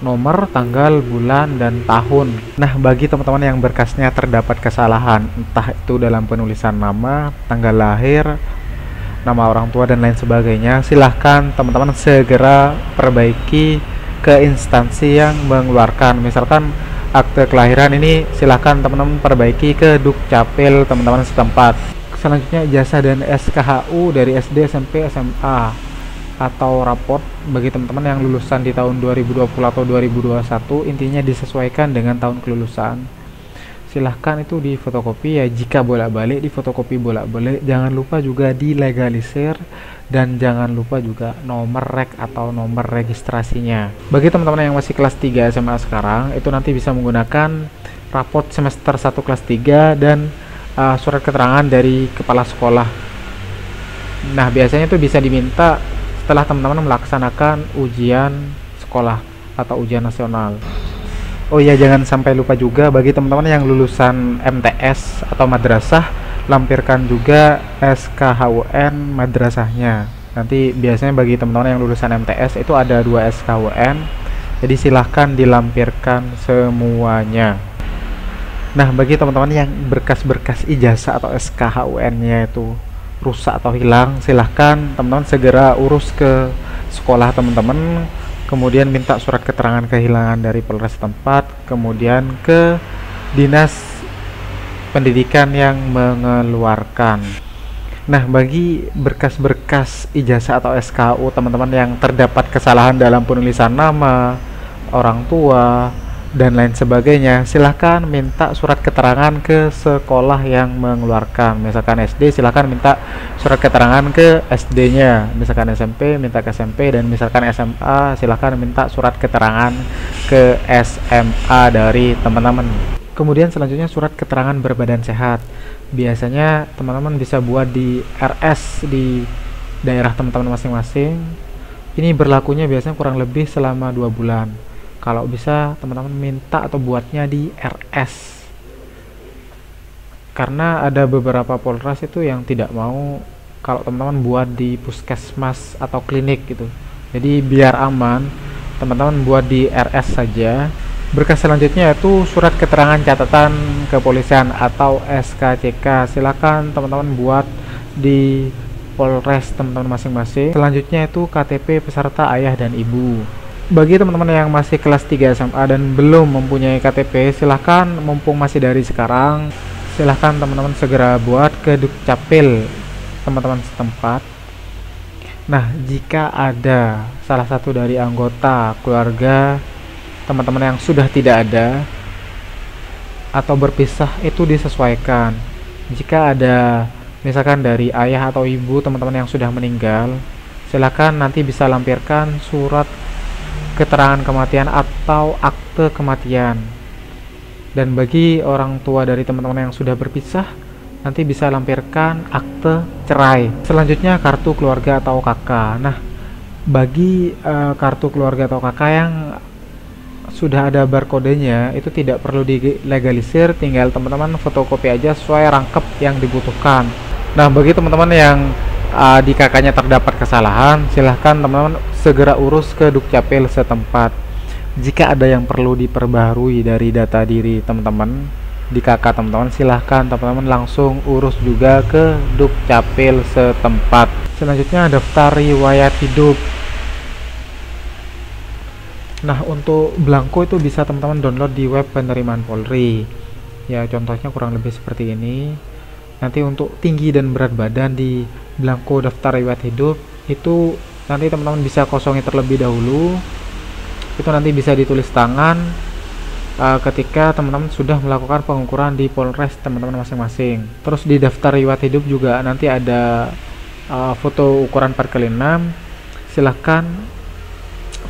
nomor, tanggal, bulan, dan tahun. Nah, bagi teman-teman yang berkasnya terdapat kesalahan, entah itu dalam penulisan nama, tanggal lahir, nama orang tua, dan lain sebagainya, silahkan teman-teman segera perbaiki ke instansi yang mengeluarkan. Misalkan akte kelahiran ini, silahkan teman-teman perbaiki ke Dukcapil teman-teman setempat. Selanjutnya ijazah dan SKHU dari SD, SMP, SMA atau raport bagi teman-teman yang lulusan di tahun 2020 atau 2021, intinya disesuaikan dengan tahun kelulusan. Silahkan itu di fotokopi ya, jika bolak-balik di fotokopi bolak-balik. Jangan lupa juga dilegalisir, dan jangan lupa juga nomor rek atau nomor registrasinya. Bagi teman-teman yang masih kelas 3 SMA sekarang, itu nanti bisa menggunakan raport semester 1 kelas 3 dan surat keterangan dari kepala sekolah. Nah, biasanya itu bisa diminta setelah teman-teman melaksanakan ujian sekolah atau ujian nasional. Oh iya, jangan sampai lupa juga bagi teman-teman yang lulusan MTS atau madrasah, lampirkan juga SKHUN madrasahnya. Nanti biasanya bagi teman-teman yang lulusan MTS itu ada 2 SKHUN, jadi silahkan dilampirkan semuanya. Nah, bagi teman-teman yang berkas-berkas ijazah atau SKHUN-nya itu rusak atau hilang, silahkan teman-teman segera urus ke sekolah teman-teman, kemudian minta surat keterangan kehilangan dari Polres setempat, kemudian ke dinas pendidikan yang mengeluarkan. Nah, bagi berkas-berkas ijazah atau SKU teman-teman yang terdapat kesalahan dalam penulisan nama, orang tua, dan lain sebagainya, silahkan minta surat keterangan ke sekolah yang mengeluarkan. Misalkan SD, silahkan minta surat keterangan ke SD-nya. Misalkan SMP, minta ke SMP, dan misalkan SMA, silahkan minta surat keterangan ke SMA dari teman-teman. Kemudian selanjutnya surat keterangan berbadan sehat. Biasanya teman-teman bisa buat di RS di daerah teman-teman masing-masing. Ini berlakunya biasanya kurang lebih selama 2 bulan. Kalau bisa teman-teman minta atau buatnya di RS, karena ada beberapa Polres itu yang tidak mau kalau teman-teman buat di puskesmas atau klinik gitu. Jadi biar aman, teman-teman buat di RS saja. Berkas selanjutnya itu surat keterangan catatan kepolisian atau SKCK. Silakan teman-teman buat di Polres teman-teman masing-masing. Selanjutnya itu KTP peserta ayah dan ibu. Bagi teman-teman yang masih kelas 3 SMA dan belum mempunyai KTP, silahkan mumpung masih dari sekarang, silahkan teman-teman segera buat ke Dukcapil teman-teman setempat. Nah, jika ada salah satu dari anggota keluarga teman-teman yang sudah tidak ada atau berpisah, itu disesuaikan. Jika ada misalkan dari ayah atau ibu teman-teman yang sudah meninggal, silahkan nanti bisa lampirkan surat keterangan kematian atau akte kematian. Dan bagi orang tua dari teman-teman yang sudah berpisah, nanti bisa lampirkan akte cerai. Selanjutnya kartu keluarga atau KK. Nah, bagi kartu keluarga atau KK yang sudah ada barcode-nya, itu tidak perlu dilegalisir, tinggal teman-teman fotokopi aja sesuai rangkap yang dibutuhkan. Nah, bagi teman-teman yang di KK-nya terdapat kesalahan, silahkan teman-teman segera urus ke Dukcapil setempat. Jika ada yang perlu diperbaharui dari data diri teman-teman di KK teman-teman, silahkan teman-teman langsung urus juga ke Dukcapil setempat. Selanjutnya daftar riwayat hidup. Nah, untuk belangko itu bisa teman-teman download di web penerimaan Polri. Ya, contohnya kurang lebih seperti ini. Nanti untuk tinggi dan berat badan di belangko daftar riwayat hidup itu nanti teman-teman bisa kosongi terlebih dahulu. Itu nanti bisa ditulis tangan ketika teman-teman sudah melakukan pengukuran di Polres teman-teman masing-masing. Terus di daftar riwayat hidup juga nanti ada foto ukuran 4x6. Silahkan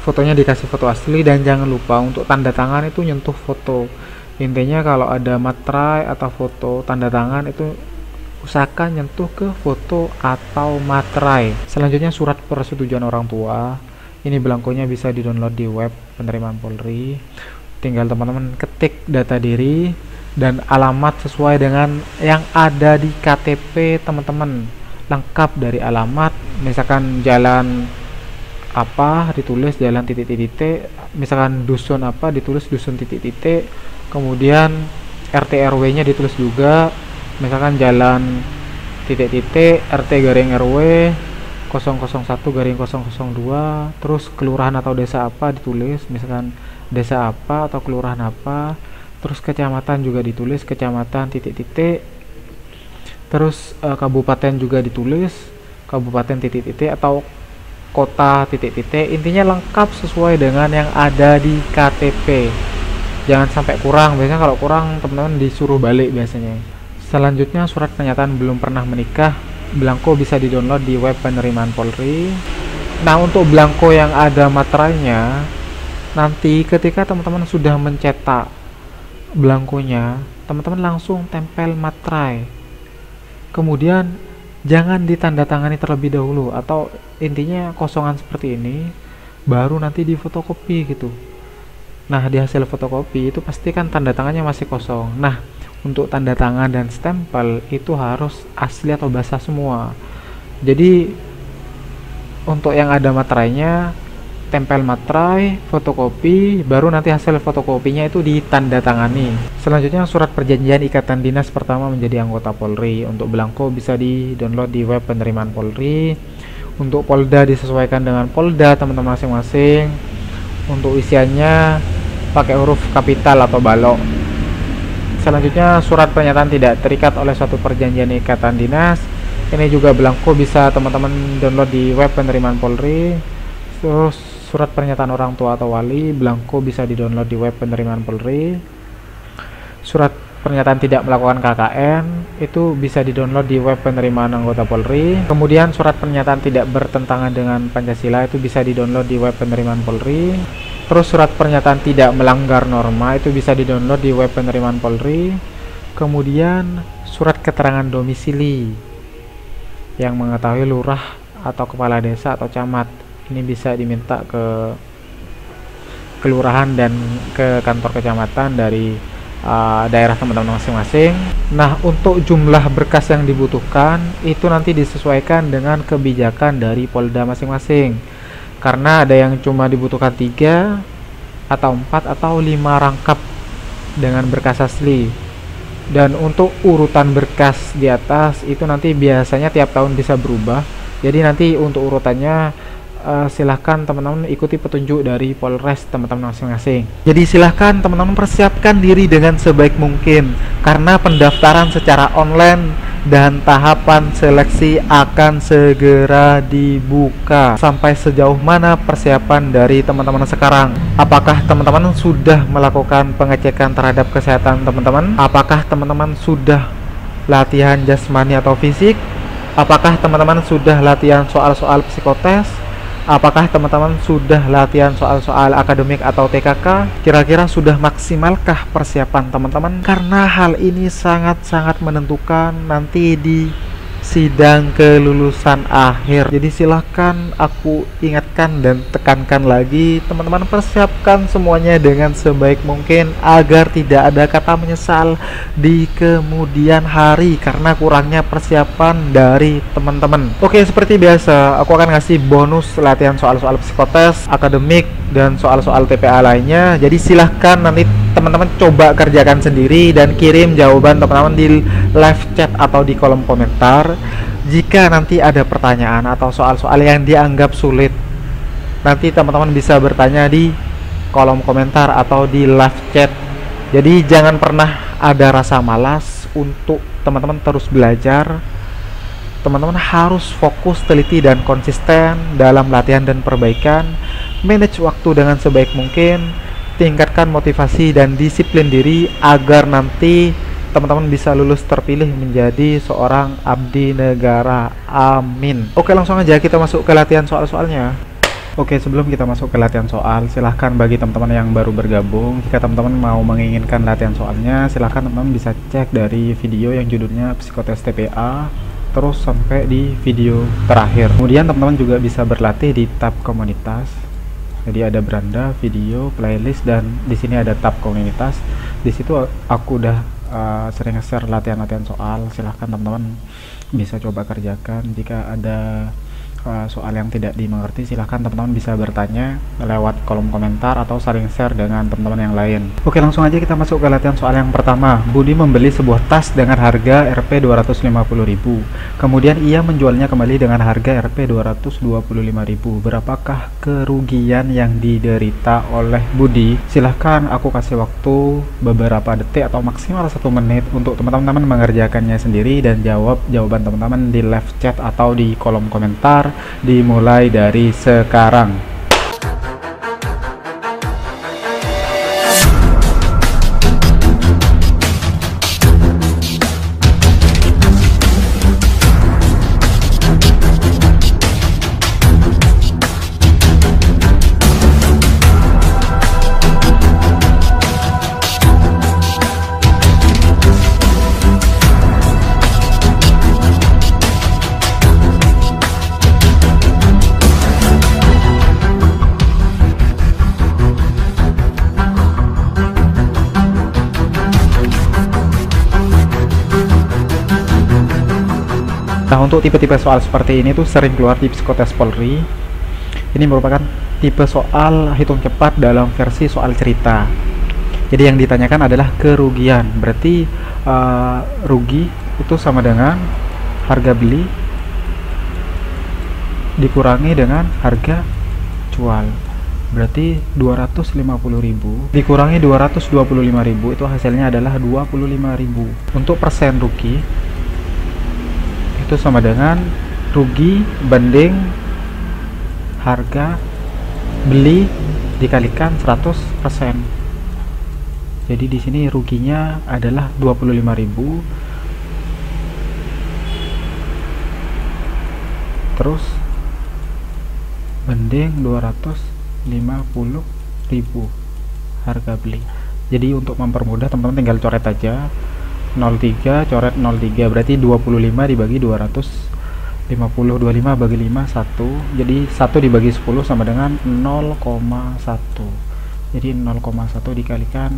fotonya dikasih foto asli, dan jangan lupa untuk tanda tangan itu nyentuh foto. Intinya kalau ada materai atau foto tanda tangan itu usahakan nyentuh ke foto atau materai. Selanjutnya surat persetujuan orang tua. Ini belangkonya bisa di-download di web penerimaan Polri. Tinggal teman-teman ketik data diri dan alamat sesuai dengan yang ada di KTP teman-teman. Lengkap dari alamat, misalkan jalan apa ditulis jalan titik-titik, misalkan dusun apa ditulis dusun titik-titik, kemudian RT RW nya ditulis juga, misalkan jalan titik-titik RT garing RW 001 garing 002, terus kelurahan atau desa apa ditulis, misalkan desa apa atau kelurahan apa, terus kecamatan juga ditulis kecamatan titik-titik, terus kabupaten juga ditulis kabupaten titik-titik atau kota titik-titik. Intinya lengkap sesuai dengan yang ada di KTP, jangan sampai kurang. Biasanya kalau kurang teman-teman disuruh balik biasanya. Selanjutnya surat pernyataan belum pernah menikah, belangko bisa di-download di web penerimaan Polri. Nah, untuk belangko yang ada materainya, nanti ketika teman-teman sudah mencetak belangkonya, teman-teman langsung tempel materai, kemudian jangan ditandatangani terlebih dahulu, atau intinya kosongan seperti ini baru nanti difotokopi gitu. Nah, di hasil fotokopi itu pasti kan tanda tangannya masih kosong. Nah, untuk tanda tangan dan stempel itu harus asli atau basah semua. Jadi untuk yang ada materainya, tempel materai, fotokopi, baru nanti hasil fotokopinya itu ditandatangani. Selanjutnya surat perjanjian ikatan dinas pertama menjadi anggota Polri. Untuk belangko bisa di-download di web penerimaan Polri. Untuk Polda disesuaikan dengan Polda teman-teman masing-masing. Untuk isiannya pakai huruf kapital atau balok. Selanjutnya surat pernyataan tidak terikat oleh suatu perjanjian ikatan dinas. Ini juga belangko bisa teman-teman download di web penerimaan Polri. Terus surat pernyataan orang tua atau wali, belangko bisa di-download di web penerimaan Polri. Surat pernyataan tidak melakukan KKN itu bisa di-download di web penerimaan anggota Polri. Kemudian surat pernyataan tidak bertentangan dengan Pancasila itu bisa di-download di web penerimaan Polri. Terus surat pernyataan tidak melanggar norma itu bisa di-download di web penerimaan Polri. Kemudian surat keterangan domisili yang mengetahui lurah atau kepala desa atau camat, ini bisa diminta ke kelurahan dan ke kantor kecamatan dari daerah teman-teman masing-masing. Nah, untuk jumlah berkas yang dibutuhkan itu nanti disesuaikan dengan kebijakan dari Polda masing-masing, karena ada yang cuma dibutuhkan 3 atau 4 atau 5 rangkap dengan berkas asli. Dan untuk urutan berkas di atas itu nanti biasanya tiap tahun bisa berubah. Jadi nanti untuk urutannya silahkan teman-teman ikuti petunjuk dari Polres teman-teman masing-masing. Jadi silahkan teman-teman persiapkan diri dengan sebaik mungkin, karena pendaftaran secara online dan tahapan seleksi akan segera dibuka. Sampai sejauh mana persiapan dari teman-teman sekarang? Apakah teman-teman sudah melakukan pengecekan terhadap kesehatan teman-teman? Apakah teman-teman sudah latihan jasmani atau fisik? Apakah teman-teman sudah latihan soal-soal psikotes? Apakah teman-teman sudah latihan soal-soal akademik atau TKK? Kira-kira sudah maksimalkah persiapan teman-teman? Karena hal ini sangat-sangat menentukan nanti di sidang kelulusan akhir. Jadi silahkan aku ingatkan dan tekankan lagi, teman-teman persiapkan semuanya dengan sebaik mungkin agar tidak ada kata menyesal di kemudian hari karena kurangnya persiapan dari teman-teman. Oke, seperti biasa aku akan ngasih bonus latihan soal-soal psikotes, akademik, dan soal-soal TPA lainnya. Jadi silahkan nanti teman-teman coba kerjakan sendiri dan kirim jawaban teman-teman di live chat atau di kolom komentar. Jika nanti ada pertanyaan atau soal-soal yang dianggap sulit, nanti teman-teman bisa bertanya di kolom komentar atau di live chat. Jadi jangan pernah ada rasa malas untuk teman-teman terus belajar. Teman-teman harus fokus, teliti, dan konsisten dalam latihan dan perbaikan. Manage waktu dengan sebaik mungkin, tingkatkan motivasi dan disiplin diri agar nanti teman-teman bisa lulus terpilih menjadi seorang abdi negara. Amin. Oke, langsung aja kita masuk ke latihan soal-soalnya. Oke, sebelum kita masuk ke latihan soal, silahkan bagi teman-teman yang baru bergabung, jika teman-teman mau menginginkan latihan soalnya, silahkan teman-teman bisa cek dari video yang judulnya Psikotes TPA terus sampai di video terakhir. Kemudian teman-teman juga bisa berlatih di tab komunitas. Jadi ada beranda, video, playlist, dan di sini ada tab komunitas. Di situ aku udah sering share latihan-latihan soal. Silahkan teman-teman bisa coba kerjakan. Jika ada soal yang tidak dimengerti, silahkan teman-teman bisa bertanya lewat kolom komentar atau saling share dengan teman-teman yang lain. Oke, langsung aja kita masuk ke latihan soal yang pertama. Budi membeli sebuah tas dengan harga Rp 250.000. Kemudian ia menjualnya kembali dengan harga Rp 225.000. Berapakah kerugian yang diderita oleh Budi? Silahkan aku kasih waktu beberapa detik atau maksimal 1 menit untuk teman-teman mengerjakannya sendiri dan jawab jawaban teman-teman di live chat atau di kolom komentar. Dimulai dari sekarang. Nah, untuk tipe-tipe soal seperti ini tuh sering keluar di Psikotes Polri. Ini merupakan tipe soal hitung cepat dalam versi soal cerita. Jadi yang ditanyakan adalah kerugian. Berarti rugi itu sama dengan harga beli dikurangi dengan harga jual. Berarti 250.000 dikurangi 225.000 itu hasilnya adalah 25.000. Untuk persen rugi itu sama dengan rugi banding harga beli dikalikan 100%. Jadi di sini ruginya adalah 25.000. Terus banding 250.000 harga beli. Jadi untuk mempermudah teman-teman tinggal coret aja 03 coret 03, berarti 25 dibagi 250, 25 bagi 5 1, jadi 1 dibagi 10 sama dengan 0,1. Jadi 0,1 dikalikan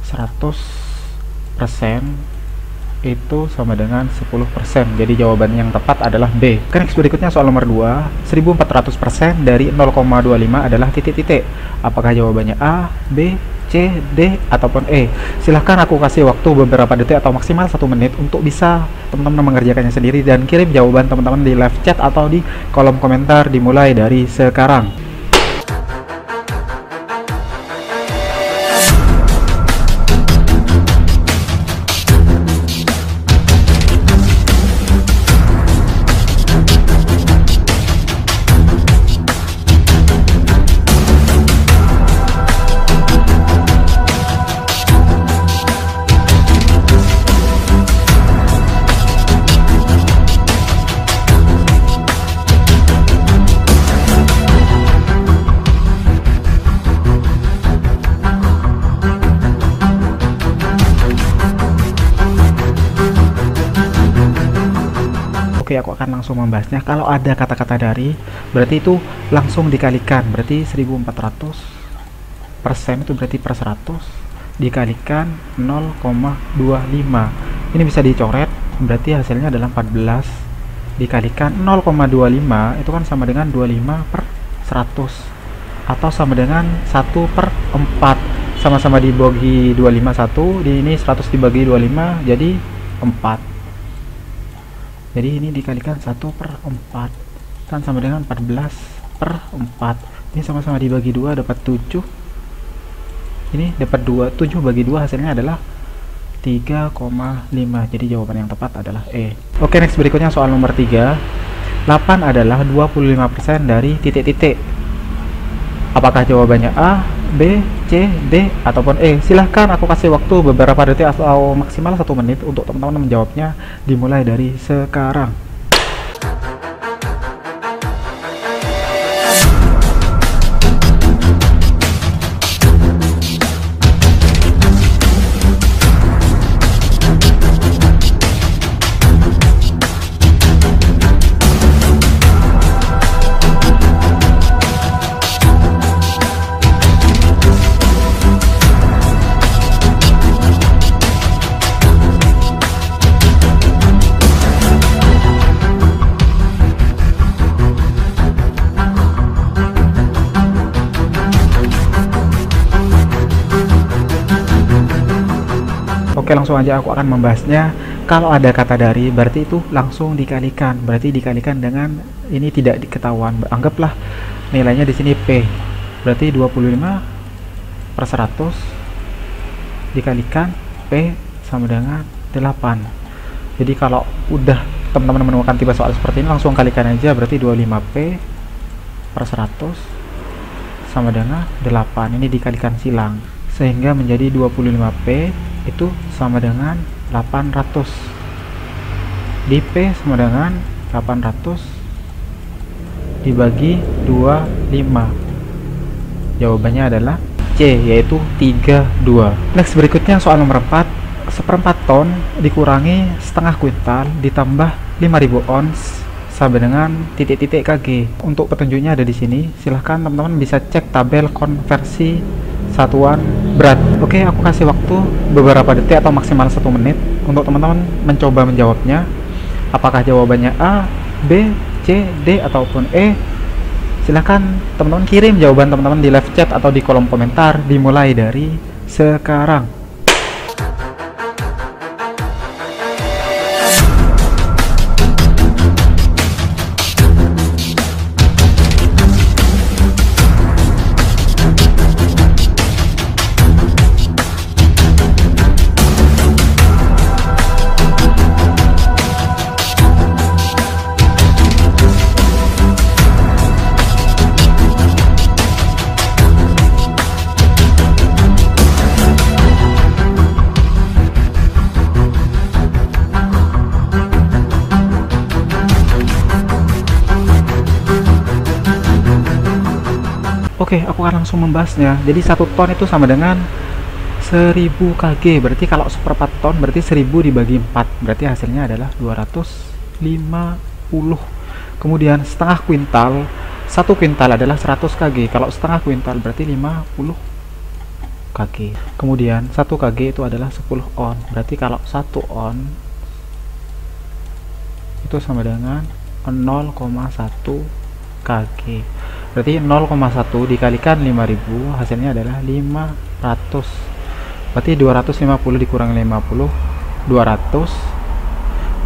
100% itu sama dengan 10%. Jadi jawaban yang tepat adalah B. Next berikutnya soal nomor 2. 1400% dari 0,25 adalah titik-titik. Apakah jawabannya A, B, C, D, ataupun E? Silahkan aku kasih waktu beberapa detik atau maksimal 1 menit untuk bisa teman-teman mengerjakannya sendiri dan kirim jawaban teman-teman di live chat atau di kolom komentar dimulai dari sekarang. Oke, aku akan langsung membahasnya. Kalau ada kata-kata dari, berarti itu langsung dikalikan. Berarti 1400% itu berarti per 100 dikalikan 0,25. Ini bisa dicoret, berarti hasilnya adalah 14 dikalikan 0,25 itu kan sama dengan 25 per 100 atau sama dengan 1 per 4. Sama-sama dibagi 25 1, di ini 100 dibagi 25 jadi 4. Jadi ini dikalikan 1 per 4 kan sama dengan 14 per 4. Ini sama-sama dibagi 2 dapat 7. Ini dapat 2, 7 bagi 2 hasilnya adalah 3,5. Jadi jawaban yang tepat adalah E. Oke, next berikutnya soal nomor 3. 8 adalah 25% dari titik-titik. Apakah jawabannya A, B, C, D, ataupun E? Silahkan aku kasih waktu beberapa detik atau maksimal 1 menit untuk teman-teman menjawabnya dimulai dari sekarang. Oke, langsung aja aku akan membahasnya. Kalau ada kata dari, berarti itu langsung dikalikan. Berarti dikalikan dengan ini tidak diketahuan. Anggaplah nilainya di sini P. Berarti 25/100 dikalikan P sama dengan 8. Jadi kalau udah teman-teman menemukan tipe soal seperti ini, langsung kalikan aja. Berarti 25P/100 sama dengan 8. Ini dikalikan silang sehingga menjadi 25P itu sama dengan 800. Di P sama dengan 800 dibagi 25. Jawabannya adalah C, yaitu 32. Next, berikutnya soal nomor 4. 1/4 ton dikurangi setengah kuintal ditambah 5000 ons sama dengan titik-titik Kg. Untuk petunjuknya ada di sini. Silahkan teman-teman bisa cek tabel konversi satuan berat. Oke, aku kasih waktu beberapa detik atau maksimal 1 menit untuk teman-teman mencoba menjawabnya. Apakah jawabannya A, B, C, D, ataupun E? Silahkan teman-teman kirim jawaban teman-teman di live chat atau di kolom komentar dimulai dari sekarang. Oke, aku akan langsung membahasnya. Jadi 1 ton itu sama dengan 1000 kg. Berarti kalau 1/4 ton berarti 1000 dibagi 4. Berarti hasilnya adalah 250. Kemudian setengah kuintal, 1 kuintal adalah 100 kg. Kalau setengah kuintal berarti 50 kg. Kemudian 1 kg itu adalah 10 on. Berarti kalau 1 on itu sama dengan 0,1 kg. Berarti 0,1 dikalikan 5000 hasilnya adalah 500. Berarti 250 dikurangi 50, 200,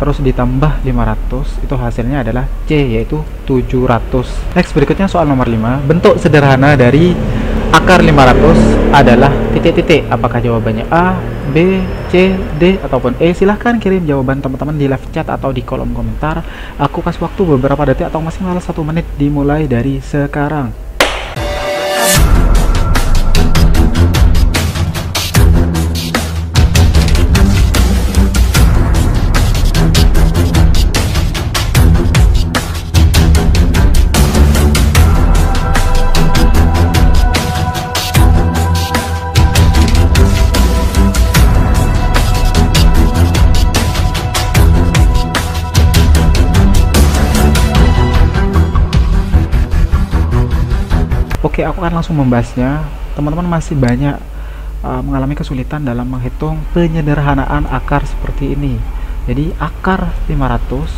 terus ditambah 500, itu hasilnya adalah C, yaitu 700. Next, berikutnya soal nomor 5. Bentuk sederhana dari akar 500 adalah titik-titik. Apakah jawabannya A, B, C, D, ataupun E? Silahkan kirim jawaban teman-teman di live chat atau di kolom komentar. Aku kasih waktu beberapa detik atau maksimal 1 menit dimulai dari sekarang. Oke, aku akan langsung membahasnya. Teman-teman masih banyak mengalami kesulitan dalam menghitung penyederhanaan akar seperti ini. Jadi akar 500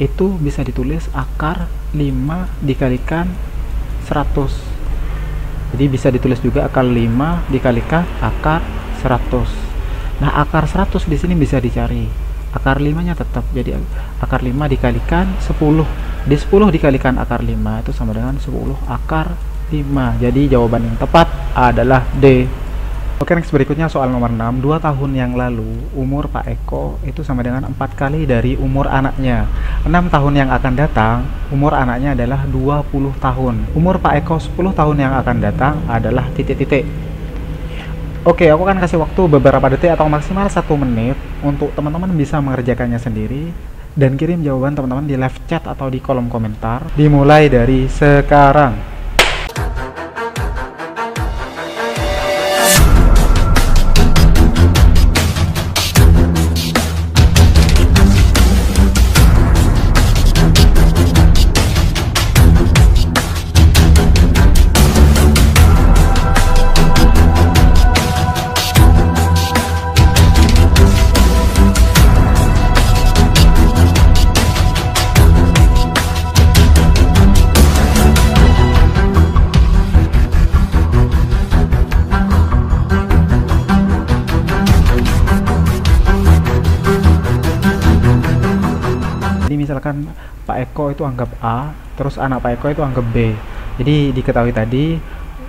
itu bisa ditulis akar 5 dikalikan 100. Jadi bisa ditulis juga akar 5 dikalikan akar 100. Nah, akar 100 di sini bisa dicari. Akar 5-nya tetap. Jadi akar 5 dikalikan 10. Di 10 dikalikan akar 5 itu sama dengan 10 akar 5. Jadi jawaban yang tepat adalah D. Oke, next, berikutnya soal nomor 6. 2 tahun yang lalu umur Pak Eko itu sama dengan 4 kali dari umur anaknya. 6 tahun yang akan datang umur anaknya adalah 20 tahun. Umur Pak Eko 10 tahun yang akan datang adalah titik-titik. Oke, aku akan kasih waktu beberapa detik atau maksimal 1 menit untuk teman-teman bisa mengerjakannya sendiri dan kirim jawaban teman-teman di live chat atau di kolom komentar dimulai dari sekarang. Jadi misalkan Pak Eko itu anggap A, terus anak Pak Eko itu anggap B. Jadi diketahui tadi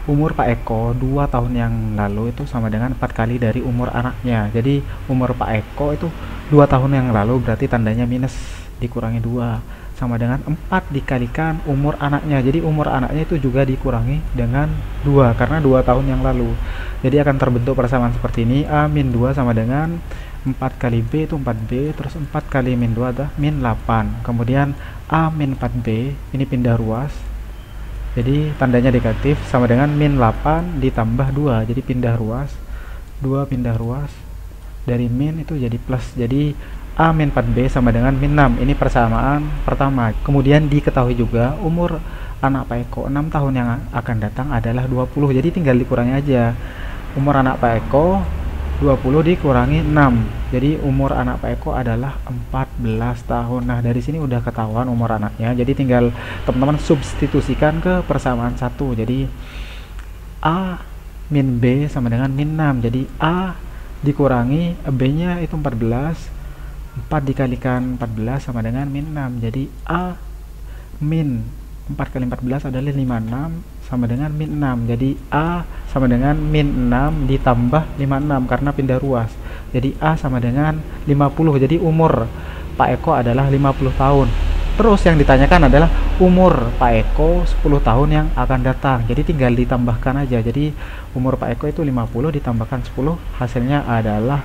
umur Pak Eko 2 tahun yang lalu itu sama dengan 4 kali dari umur anaknya. Jadi umur Pak Eko itu 2 tahun yang lalu, berarti tandanya minus, dikurangi 2 sama dengan 4 dikalikan umur anaknya. Jadi umur anaknya itu juga dikurangi dengan 2 karena 2 tahun yang lalu. Jadi akan terbentuk persamaan seperti ini. A min 2 sama dengan 4 kali B itu 4B, terus 4 kali min 2 adalah min 8. Kemudian A min 4B ini pindah ruas, jadi tandanya negatif, sama dengan min 8 ditambah 2, jadi pindah ruas, 2 pindah ruas, dari min itu jadi plus, jadi A min 4B sama dengan min 6. Ini persamaan pertama. Kemudian diketahui juga umur anak Pak Eko 6 tahun yang akan datang adalah 20, jadi tinggal dikurangi aja. Umur anak Pak Eko 20 dikurangi 6, jadi umur anak Pak Eko adalah 14 tahun. Nah dari sini udah ketahuan umur anaknya, jadi tinggal teman-teman substitusikan ke persamaan 1. Jadi A min B sama dengan min 6, jadi A dikurangi B nya itu 14, 4 dikalikan 14 sama dengan min 6, jadi A min 4 kali 14 adalah 56 sama dengan min 6, jadi A sama dengan min 6 ditambah 56 karena pindah ruas, jadi A sama dengan 50. Jadi umur Pak Eko adalah 50 tahun. Terus yang ditanyakan adalah umur Pak Eko 10 tahun yang akan datang, jadi tinggal ditambahkan aja. Jadi umur Pak Eko itu 50 ditambahkan 10, hasilnya adalah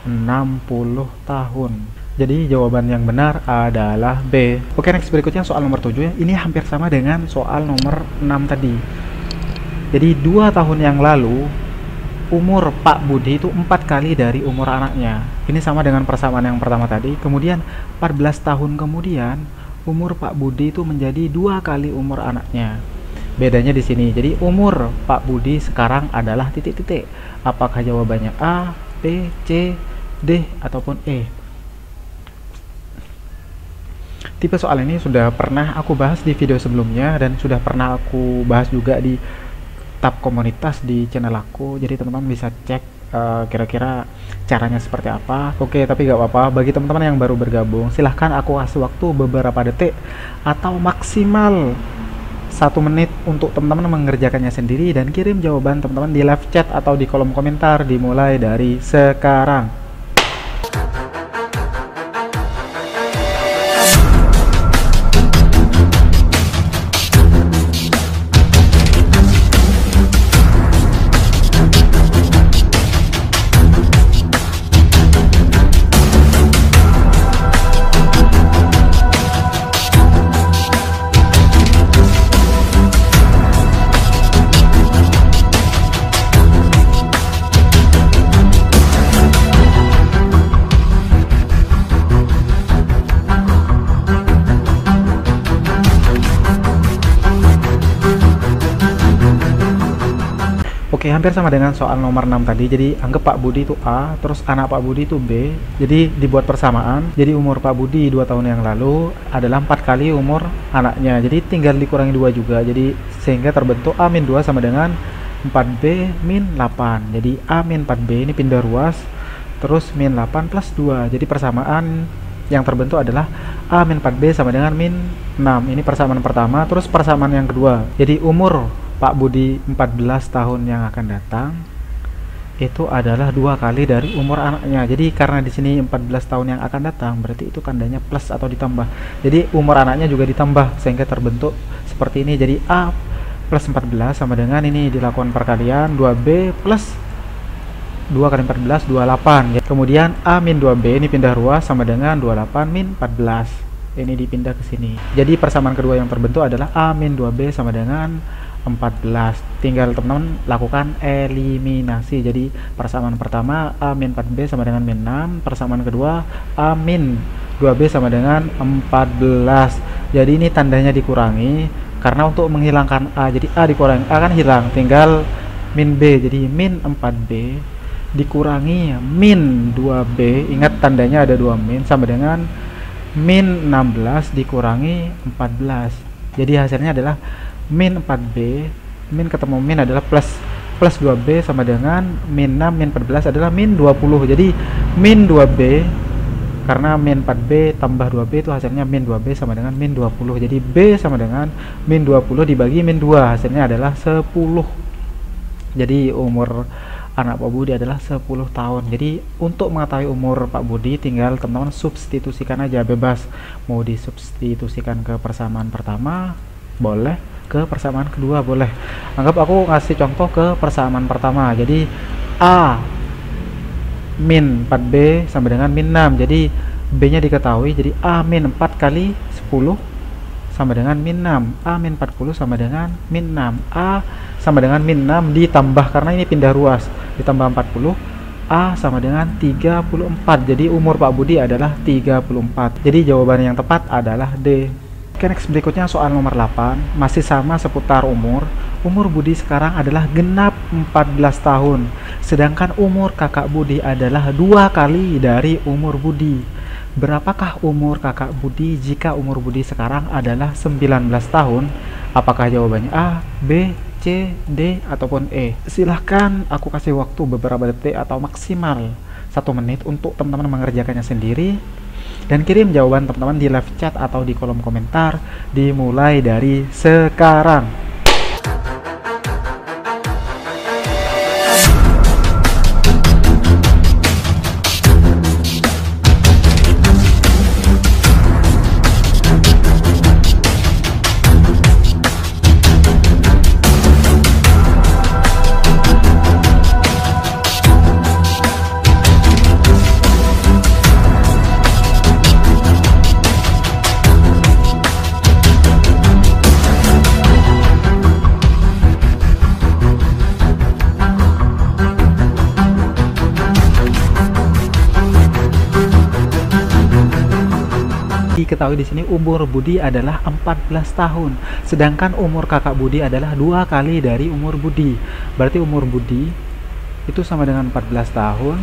60 tahun. Jadi jawaban yang benar adalah B. Oke, next berikutnya soal nomor 7 ya. Ini hampir sama dengan soal nomor 6 tadi. Jadi 2 tahun yang lalu umur Pak Budi itu 4 kali dari umur anaknya. Ini sama dengan persamaan yang pertama tadi. Kemudian 14 tahun kemudian umur Pak Budi itu menjadi 2 kali umur anaknya. Bedanya di sini. Jadi umur Pak Budi sekarang adalah titik-titik. Apakah jawabannya A, B, C, D ataupun E? Tipe soal ini sudah pernah aku bahas di video sebelumnya dan sudah pernah aku bahas juga di tab komunitas di channel aku. Jadi teman-teman bisa cek kira-kira caranya seperti apa. Oke, tapi gak apa-apa, bagi teman-teman yang baru bergabung silahkan aku kasih waktu beberapa detik atau maksimal 1 menit untuk teman-teman mengerjakannya sendiri dan kirim jawaban teman-teman di live chat atau di kolom komentar dimulai dari sekarang. Oke, hampir sama dengan soal nomor 6 tadi. Jadi anggap Pak Budi itu A, terus anak Pak Budi itu B. Jadi dibuat persamaan. Jadi umur Pak Budi 2 tahun yang lalu adalah 4 kali umur anaknya. Jadi tinggal dikurangi 2 juga. Jadi sehingga terbentuk A min 2 sama dengan 4B min 8. Jadi A min 4B ini pindah ruas, terus min 8 plus 2. Jadi persamaan yang terbentuk adalah A min 4B sama dengan min 6. Ini persamaan pertama. Terus persamaan yang kedua, jadi umur Pak Budi 14 tahun yang akan datang itu adalah 2 kali dari umur anaknya. Jadi karena di sini 14 tahun yang akan datang, berarti itu tandanya plus atau ditambah. Jadi umur anaknya juga ditambah sehingga terbentuk seperti ini. Jadi A plus 14 sama dengan ini dilakukan perkalian 2B plus 2 kali 14 28. Kemudian A min 2B ini pindah ruas sama dengan 28 min 14. Ini dipindah ke sini. Jadi persamaan kedua yang terbentuk adalah A min 2B sama dengan 14. Tinggal teman-teman lakukan eliminasi. Jadi persamaan pertama A min 4B sama dengan min 6, persamaan kedua A min 2B sama dengan 14. Jadi ini tandanya dikurangi karena untuk menghilangkan A, jadi A dikurangi A kan hilang, tinggal min B. Jadi min 4B dikurangi min 2B, ingat tandanya ada 2 min, sama dengan min 16 dikurangi 14. Jadi hasilnya adalah min 4B, min ketemu min adalah plus 2B sama dengan min 6 min 14 adalah min 20. Jadi min 2B karena min 4B tambah 2B itu hasilnya min 2B sama dengan min 20. Jadi B sama dengan min 20 dibagi min 2, hasilnya adalah 10. Jadi umur anak Pak Budi adalah 10 tahun. Jadi untuk mengetahui umur Pak Budi tinggal teman-teman substitusikan aja, bebas mau disubstitusikan ke persamaan pertama boleh, ke persamaan kedua boleh. Anggap aku ngasih contoh ke persamaan pertama. Jadi A min 4B sama dengan min 6. Jadi B nya diketahui, jadi A min 4 kali 10 sama dengan min 6. A min 40 sama dengan min 6. A sama dengan min 6 ditambah, karena ini pindah ruas, ditambah 40, A sama dengan 34. Jadi umur Pak Budi adalah 34. Jadi jawaban yang tepat adalah D. Oke, next berikutnya soal nomor 8, masih sama seputar umur. Umur Budi sekarang adalah genap 14 tahun, sedangkan umur kakak Budi adalah 2 kali dari umur Budi. Berapakah umur kakak Budi jika umur Budi sekarang adalah 19 tahun? Apakah jawabannya A, B, C, D, ataupun E? Silahkan aku kasih waktu beberapa detik atau maksimal 1 menit untuk teman-teman mengerjakannya sendiri, dan kirim jawaban teman-teman di live chat atau di kolom komentar dimulai dari sekarang. Diketahui di sini umur Budi adalah 14 tahun, sedangkan umur kakak Budi adalah 2 kali dari umur Budi. Berarti umur Budi itu sama dengan 14 tahun.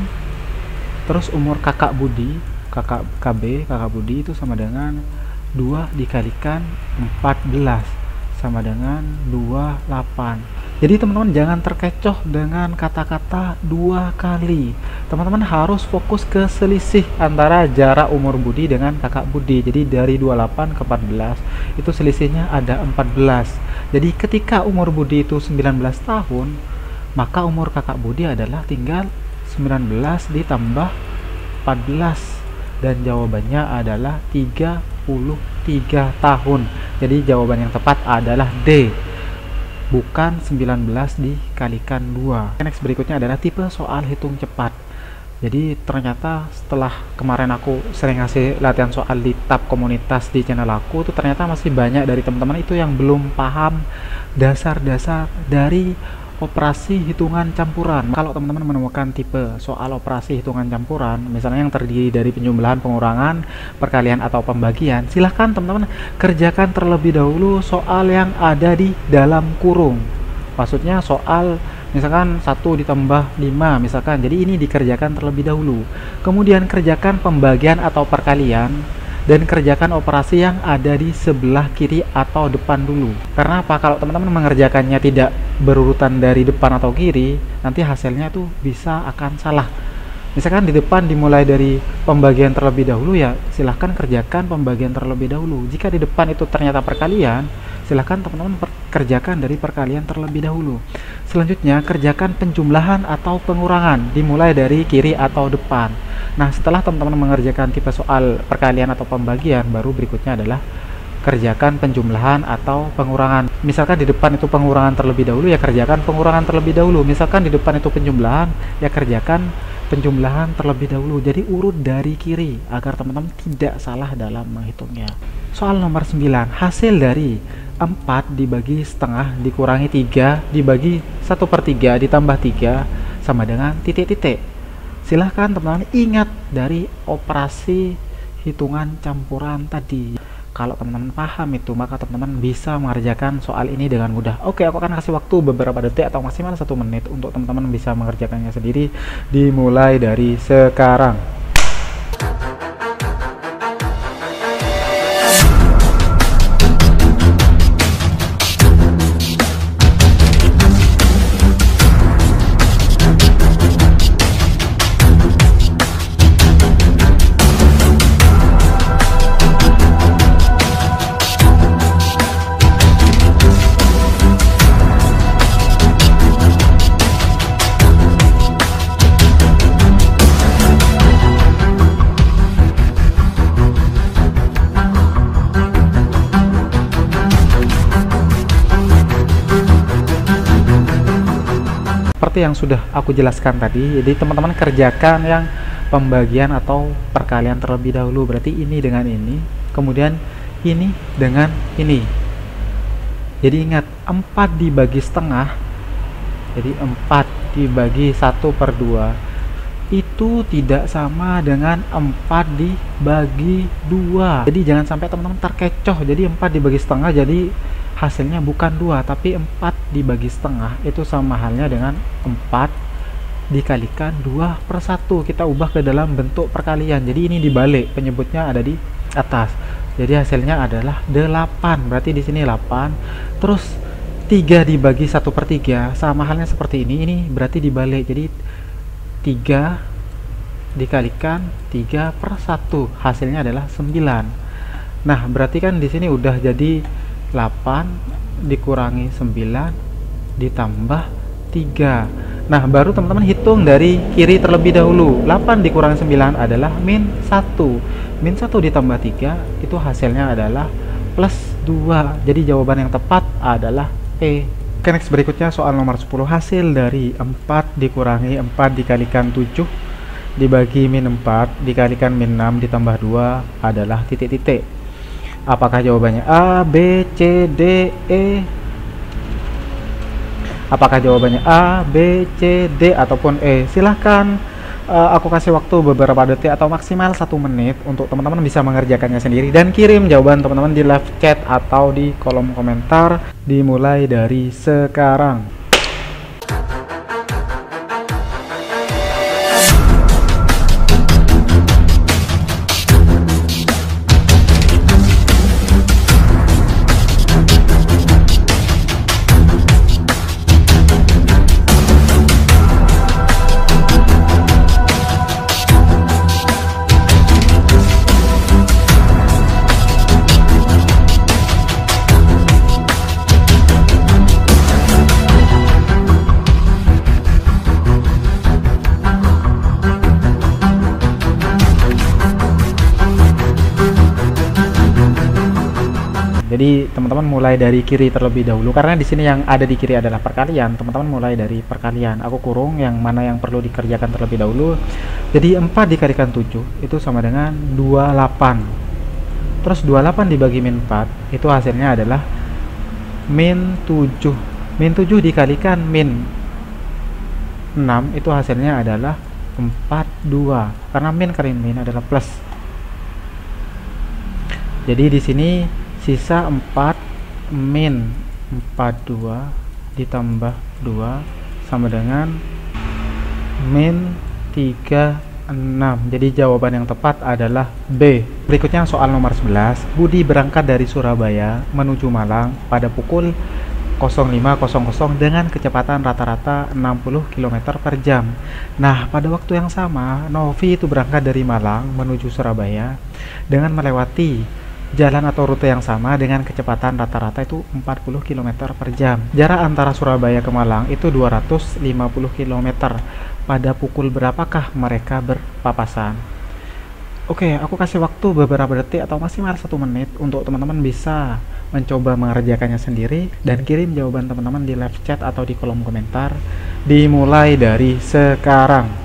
Terus umur kakak Budi, kakak Budi itu sama dengan 2 dikalikan 14 sama dengan 28. Jadi teman-teman jangan terkecoh dengan kata-kata 2 kali. Teman-teman harus fokus ke selisih antara jarak umur Budi dengan kakak Budi. Jadi dari 28 ke 14 itu selisihnya ada 14. Jadi ketika umur Budi itu 19 tahun, maka umur kakak Budi adalah tinggal 19 ditambah 14, dan jawabannya adalah 33 tahun. Jadi jawaban yang tepat adalah D, bukan 19 dikalikan 2. Next berikutnya adalah tipe soal hitung cepat. Jadi ternyata setelah kemarin aku sering ngasih latihan soal di tab komunitas di channel aku, tuh ternyata masih banyak dari teman-teman itu yang belum paham dasar-dasar dari operasi hitungan campuran. Kalau teman-teman menemukan tipe soal operasi hitungan campuran, misalnya yang terdiri dari penjumlahan, pengurangan, perkalian, atau pembagian, silahkan teman-teman kerjakan terlebih dahulu soal yang ada di dalam kurung. Maksudnya soal misalkan 1 ditambah 5 misalkan, jadi ini dikerjakan terlebih dahulu, kemudian kerjakan pembagian atau perkalian, dan kerjakan operasi yang ada di sebelah kiri atau depan dulu. Karena apa? Kalau teman-teman mengerjakannya tidak berurutan dari depan atau kiri, nanti hasilnya tuh bisa akan salah. Misalkan di depan dimulai dari pembagian terlebih dahulu, ya silahkan kerjakan pembagian terlebih dahulu. Jika di depan itu ternyata perkalian, silahkan teman-teman kerjakan dari perkalian terlebih dahulu. Selanjutnya kerjakan penjumlahan atau pengurangan dimulai dari kiri atau depan. Nah, setelah teman-teman mengerjakan tipe soal perkalian atau pembagian, baru berikutnya adalah kerjakan penjumlahan atau pengurangan. Misalkan di depan itu pengurangan terlebih dahulu, ya kerjakan pengurangan terlebih dahulu. Misalkan di depan itu penjumlahan, ya kerjakan penjumlahan terlebih dahulu. Jadi urut dari kiri agar teman-teman tidak salah dalam menghitungnya. Soal nomor 9, hasil dari 4 dibagi setengah dikurangi 3 dibagi 1/3 ditambah 3 sama dengan titik-titik. Silahkan teman-teman ingat dari operasi hitungan campuran tadi. Kalau teman-teman paham itu, maka teman-teman bisa mengerjakan soal ini dengan mudah. Oke, aku akan kasih waktu beberapa detik atau maksimal 1 menit untuk teman-teman bisa mengerjakannya sendiri dimulai dari sekarang. seperti yang sudah aku jelaskan tadi. Jadi teman-teman kerjakan yang pembagian atau perkalian terlebih dahulu. Berarti ini dengan ini, kemudian ini dengan ini. Jadi ingat, 4 dibagi setengah, jadi 4 dibagi 1/2 itu tidak sama dengan 4 dibagi 2. Jadi jangan sampai teman-teman terkecoh. Jadi 4 dibagi setengah jadi hasilnya bukan 2, tapi 4 dibagi setengah itu sama halnya dengan 4 dikalikan 2/1. Kita ubah ke dalam bentuk perkalian. Jadi ini dibalik, penyebutnya ada di atas. Jadi hasilnya adalah 8. Berarti di sini 8. Terus 3 dibagi 1/3 sama halnya seperti ini. Ini berarti dibalik. Jadi 3 dikalikan 3/1 hasilnya adalah 9. Nah, berarti kan di sini udah jadi 8 dikurangi 9 ditambah 3. Nah, baru teman-teman hitung dari kiri terlebih dahulu. 8 dikurangi 9 adalah -1. -1 ditambah 3 itu hasilnya adalah +2. Jadi jawaban yang tepat adalah E. Oke, next berikutnya soal nomor 10. Hasil dari 4 dikurangi 4 dikalikan 7 dibagi -4 dikalikan -6 ditambah 2 adalah titik-titik. Apakah jawabannya A, B, C, D, E? Apakah jawabannya A, B, C, D, ataupun E? Silahkan aku kasih waktu beberapa detik atau maksimal 1 menit untuk teman-teman bisa mengerjakannya sendiri dan kirim jawaban teman-teman di live chat atau di kolom komentar dimulai dari sekarang. Jadi teman-teman mulai dari kiri terlebih dahulu karena di sini yang ada di kiri adalah perkalian. Teman-teman mulai dari perkalian. Aku kurung yang mana yang perlu dikerjakan terlebih dahulu. Jadi 4 dikalikan 7 itu sama dengan 28. Terus 28 dibagi -4 itu hasilnya adalah -7. -7 dikalikan -6 itu hasilnya adalah 42. Karena min kali min adalah plus. Jadi di sini sisa 4 min 42 ditambah 2 sama dengan min 36. Jadi jawaban yang tepat adalah B. Berikutnya soal nomor 11. Budi berangkat dari Surabaya menuju Malang pada pukul 05.00 dengan kecepatan rata-rata 60 km per jam. Nah, pada waktu yang sama Novi itu berangkat dari Malang menuju Surabaya dengan melewati jalan atau rute yang sama dengan kecepatan rata-rata itu 40 km per jam. Jarak antara Surabaya ke Malang itu 250 km. Pada pukul berapakah mereka berpapasan? Oke, aku kasih waktu beberapa detik atau maksimal 1 menit untuk teman-teman bisa mencoba mengerjakannya sendiri dan kirim jawaban teman-teman di live chat atau di kolom komentar dimulai dari sekarang.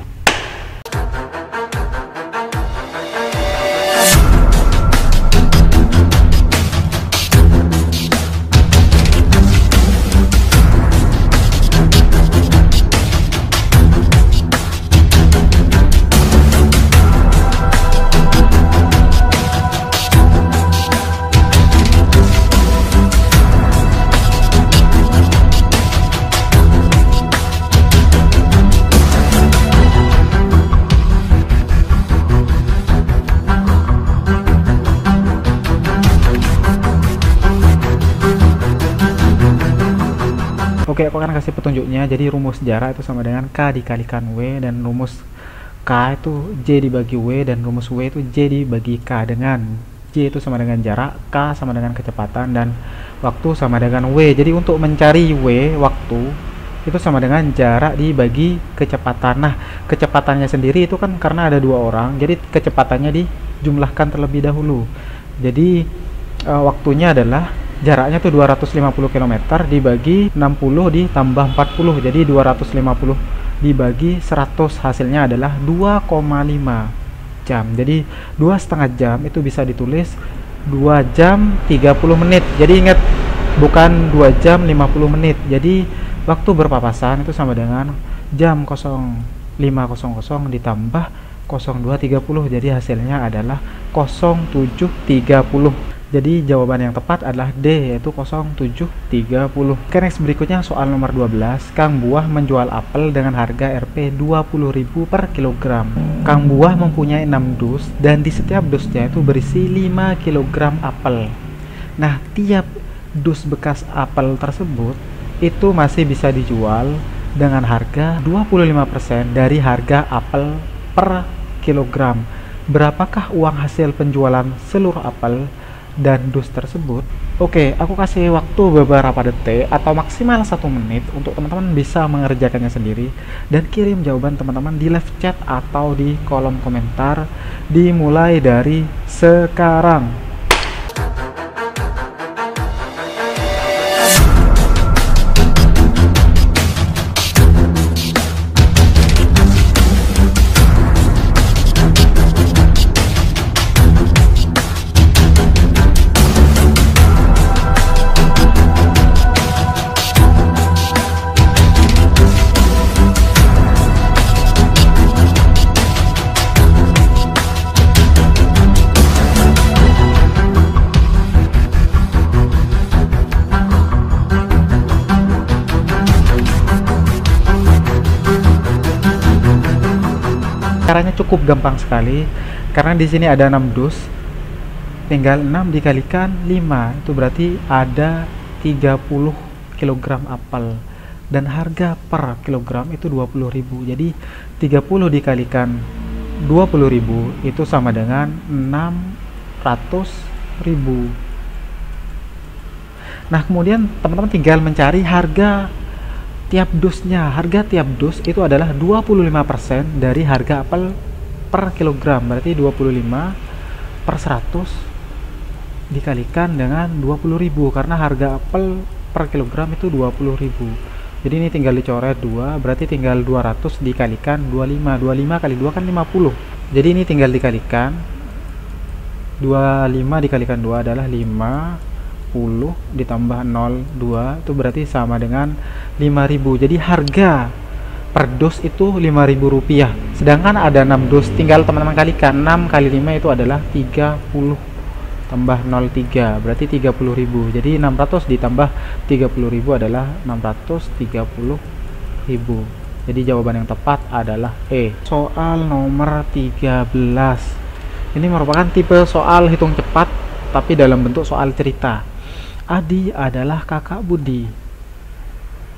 Oke, aku akan kasih petunjuknya. Jadi rumus jarak itu sama dengan K dikalikan W, dan rumus K itu J dibagi W, dan rumus W itu J dibagi K, dengan J itu sama dengan jarak, K sama dengan kecepatan, dan waktu sama dengan W. Jadi untuk mencari W, waktu, itu sama dengan jarak dibagi kecepatan. Nah, kecepatannya sendiri itu kan karena ada 2 orang, jadi kecepatannya dijumlahkan terlebih dahulu. Jadi waktunya adalah jaraknya tuh 250 km dibagi 60 ditambah 40, jadi 250 dibagi 100 hasilnya adalah 2,5 jam. Jadi 2,5 jam itu bisa ditulis 2 jam 30 menit. Jadi ingat, bukan 2 jam 50 menit. Jadi waktu berpapasan itu sama dengan jam 05.00 ditambah 02.30, jadi hasilnya adalah 07.30. Jadi jawaban yang tepat adalah D, yaitu 07.30. Oke, next berikutnya soal nomor 12. Kang Buah menjual apel dengan harga Rp 20.000 per kilogram. Kang Buah mempunyai 6 dus dan di setiap dusnya itu berisi 5 kg apel. Nah, tiap dus bekas apel tersebut itu masih bisa dijual dengan harga 25% dari harga apel per kilogram. Berapakah uang hasil penjualan seluruh apel dan dus tersebut? Oke, aku kasih waktu beberapa detik atau maksimal 1 menit untuk teman-teman bisa mengerjakannya sendiri dan kirim jawaban teman-teman di live chat atau di kolom komentar dimulai dari sekarang. Caranya cukup gampang sekali karena di sini ada 6 dus, tinggal 6 dikalikan 5, itu berarti ada 30 kg apel dan harga per kilogram itu 20.000. Jadi 30 dikalikan 20.000 itu sama dengan 600.000. Nah, kemudian teman-teman tinggal mencari harga tiap dusnya. Harga tiap dus itu adalah 25% dari harga apel per kilogram, berarti 25 per 100 dikalikan dengan 20.000 karena harga apel per kilogram itu 20.000. Jadi ini tinggal dicoret 2, berarti tinggal 200 dikalikan 25. 25 kali 2 kan 50. Jadi ini tinggal dikalikan 25 dikalikan 2 adalah 50 ditambah 02 itu berarti sama dengan 5.000. Jadi harga per dus itu Rp5.000. Sedangkan ada 6 dus, tinggal teman-teman kalikan 6 kali 5 itu adalah 30 tambah 03 berarti 30.000. Jadi 600 ditambah 30.000 adalah 630.000. Jadi jawaban yang tepat adalah E. Soal nomor 13. Ini merupakan tipe soal hitung cepat tapi dalam bentuk soal cerita. Adi adalah kakak Budi.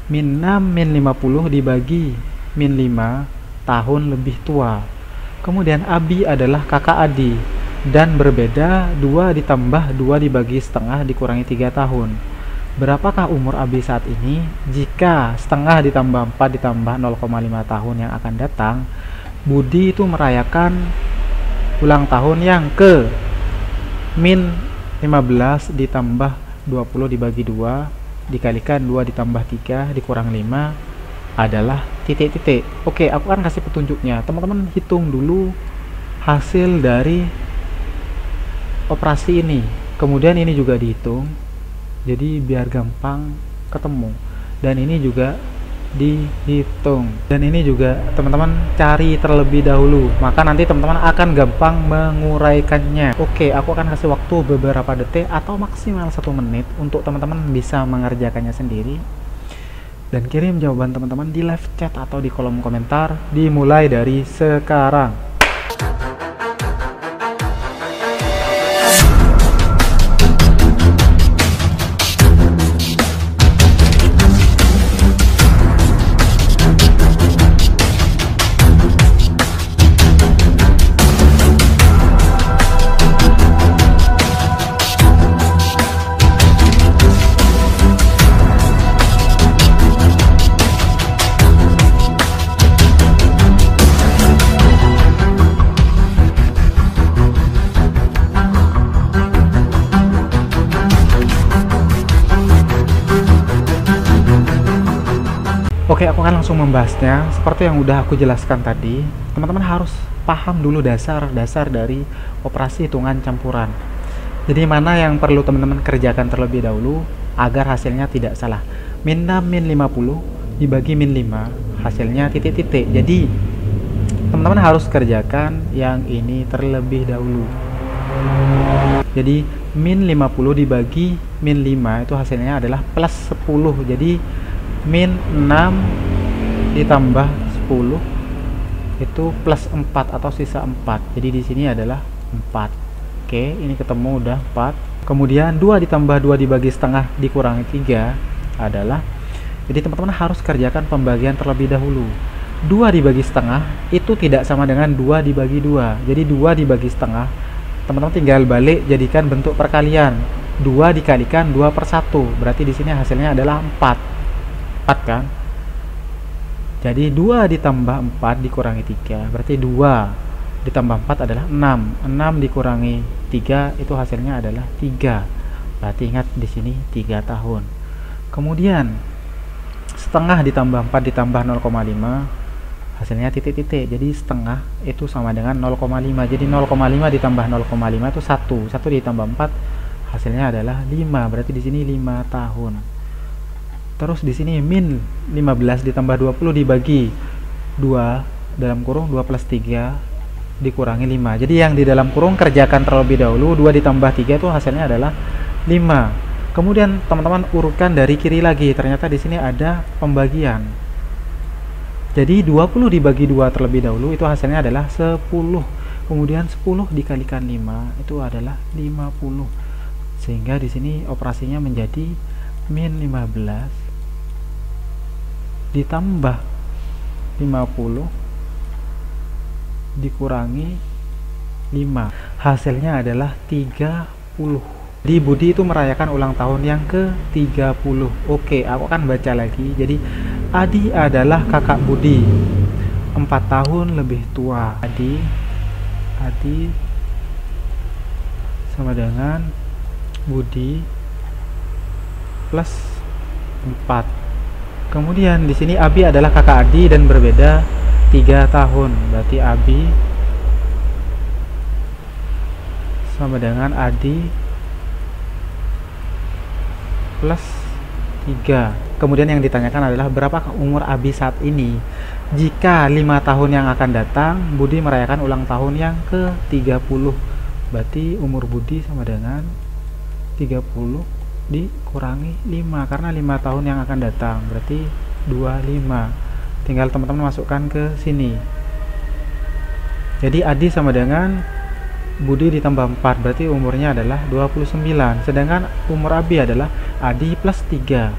Min 6 min 50 dibagi min 5 tahun lebih tua. Kemudian Abi adalah kakak Adi dan berbeda 2 ditambah 2 dibagi setengah dikurangi 3 tahun. Berapakah umur Abi saat ini? Jika setengah ditambah 4 ditambah 0,5 tahun yang akan datang, Budi itu merayakan ulang tahun yang ke min 15 ditambah 20 dibagi 2 dikalikan 2 ditambah 3 dikurang 5 adalah titik-titik. Oke, aku akan kasih petunjuknya. Teman-teman hitung dulu hasil dari operasi ini. Kemudian ini juga dihitung. Jadi biar gampang ketemu. Dan ini juga dihitung. Dan ini juga teman-teman cari terlebih dahulu. Maka nanti teman-teman akan gampang menguraikannya. Oke, aku akan kasih waktu beberapa detik atau maksimal 1 menit untuk teman-teman bisa mengerjakannya sendiri. Dan kirim jawaban teman-teman di live chat atau di kolom komentar dimulai dari sekarang. Oke, aku akan langsung membahasnya. Seperti yang udah aku jelaskan tadi, teman-teman harus paham dulu dasar-dasar dari operasi hitungan campuran. Jadi mana yang perlu teman-teman kerjakan terlebih dahulu agar hasilnya tidak salah. Min 6 min 50 dibagi min 5, hasilnya titik-titik. Jadi teman-teman harus kerjakan yang ini terlebih dahulu. Jadi min 50 dibagi min 5 itu hasilnya adalah plus 10. Jadi min 6 ditambah 10 itu plus 4 atau sisa 4. Jadi di sini adalah 4. Oke, ini ketemu udah 4. Kemudian 2 ditambah 2 dibagi setengah dikurangi 3 adalah, jadi teman-teman harus kerjakan pembagian terlebih dahulu. 2 dibagi setengah itu tidak sama dengan 2 dibagi 2. Jadi 2 dibagi setengah, teman-teman tinggal balik jadikan bentuk perkalian. 2 dikalikan 2/1, berarti di sini hasilnya adalah 4 kan. Jadi 2 ditambah 4 dikurangi 3, berarti 2 ditambah 4 adalah 6. 6 dikurangi 3 itu hasilnya adalah 3. Berarti ingat di sini 3 tahun. Kemudian setengah ditambah 4 ditambah 0,5 hasilnya titik-titik. Jadi setengah itu sama dengan 0,5. Jadi 0,5 ditambah 0,5 itu 1. 1 ditambah 4 hasilnya adalah 5. Berarti di sini 5 tahun. Terus di sini min 15 ditambah 20 dibagi 2 dalam kurung 2 plus 3 dikurangi 5. Jadi yang di dalam kurung kerjakan terlebih dahulu. 2 ditambah 3 itu hasilnya adalah 5. Kemudian teman-teman urutkan dari kiri lagi. Ternyata di sini ada pembagian. Jadi 20 dibagi 2 terlebih dahulu itu hasilnya adalah 10. Kemudian 10 dikalikan 5 itu adalah 50. Sehingga di sini operasinya menjadi min 15 ditambah 50 dikurangi 5, hasilnya adalah 30. Jadi Budi itu merayakan ulang tahun yang ke-30. Oke, aku akan baca lagi. Jadi Adi adalah kakak Budi, 4 tahun lebih tua. Adi sama dengan Budi plus 4. Kemudian di sini Abi adalah kakak Adi dan berbeda 3 tahun. Berarti Abi sama dengan Adi plus 3. Kemudian yang ditanyakan adalah berapa umur Abi saat ini. Jika 5 tahun yang akan datang, Budi merayakan ulang tahun yang ke-30. Berarti umur Budi sama dengan 30 dikurangi 5, karena 5 tahun yang akan datang, berarti 25. Tinggal teman-teman masukkan ke sini. Jadi Adi sama dengan Budi ditambah 4, berarti umurnya adalah 29. Sedangkan umur Abi adalah Adi plus 3.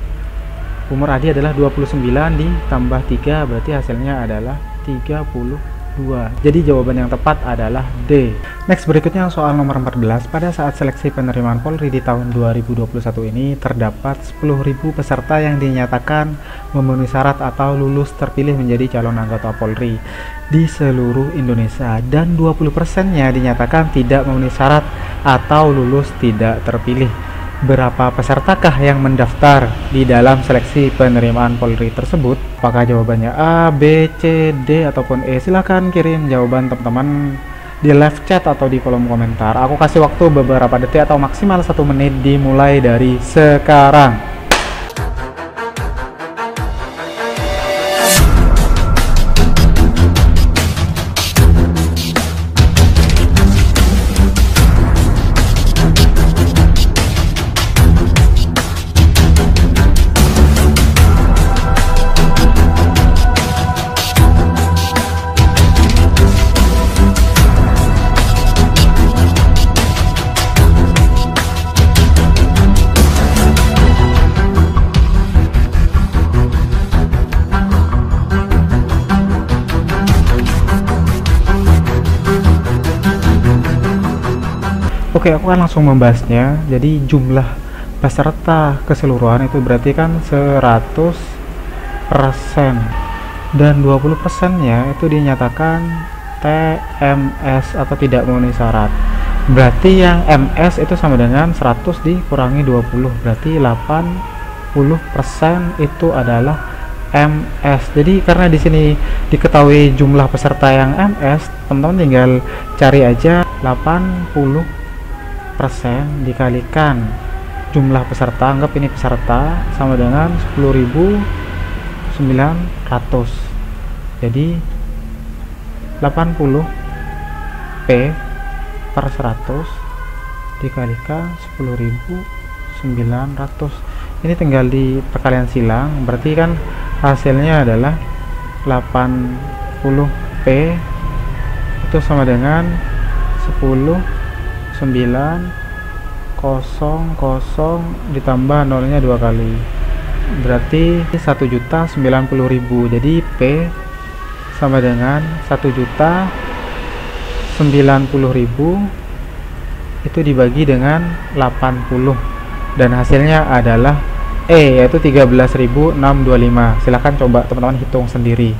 Umur Adi adalah 29 ditambah 3, berarti hasilnya adalah 32. Jadi jawaban yang tepat adalah D. Next, berikutnya soal nomor 14. Pada saat seleksi penerimaan Polri di tahun 2021 ini terdapat 10.000 peserta yang dinyatakan memenuhi syarat atau lulus terpilih menjadi calon anggota Polri di seluruh Indonesia, dan 20%-nya dinyatakan tidak memenuhi syarat atau lulus tidak terpilih. Berapa pesertakah yang mendaftar di dalam seleksi penerimaan Polri tersebut? Apakah jawabannya A, B, C, D, ataupun E? Silahkan kirim jawaban teman-teman di live chat atau di kolom komentar. Aku kasih waktu beberapa detik atau maksimal 1 menit dimulai dari sekarang. Oke, aku akan langsung membahasnya. Jadi jumlah peserta keseluruhan itu berarti kan 100%, dan 20%-nya itu dinyatakan TMS atau tidak memenuhi syarat. Berarti yang MS itu sama dengan 100 dikurangi 20, berarti 80% itu adalah MS. Jadi karena di sini diketahui jumlah peserta yang MS, teman-teman tinggal cari aja 80% dikalikan jumlah peserta, anggap ini peserta, sama dengan 10.900. Jadi 80 P per 100 dikalikan 10.900. Ini tinggal di perkalian silang, berarti kan hasilnya adalah 80 P itu sama dengan 10.900 ditambah nolnya 2 kali, berarti 1.090.000. Jadi P sama dengan 1.090.000 itu dibagi dengan 80 dan hasilnya adalah E, yaitu 13.625. Silahkan coba teman-teman hitung sendiri.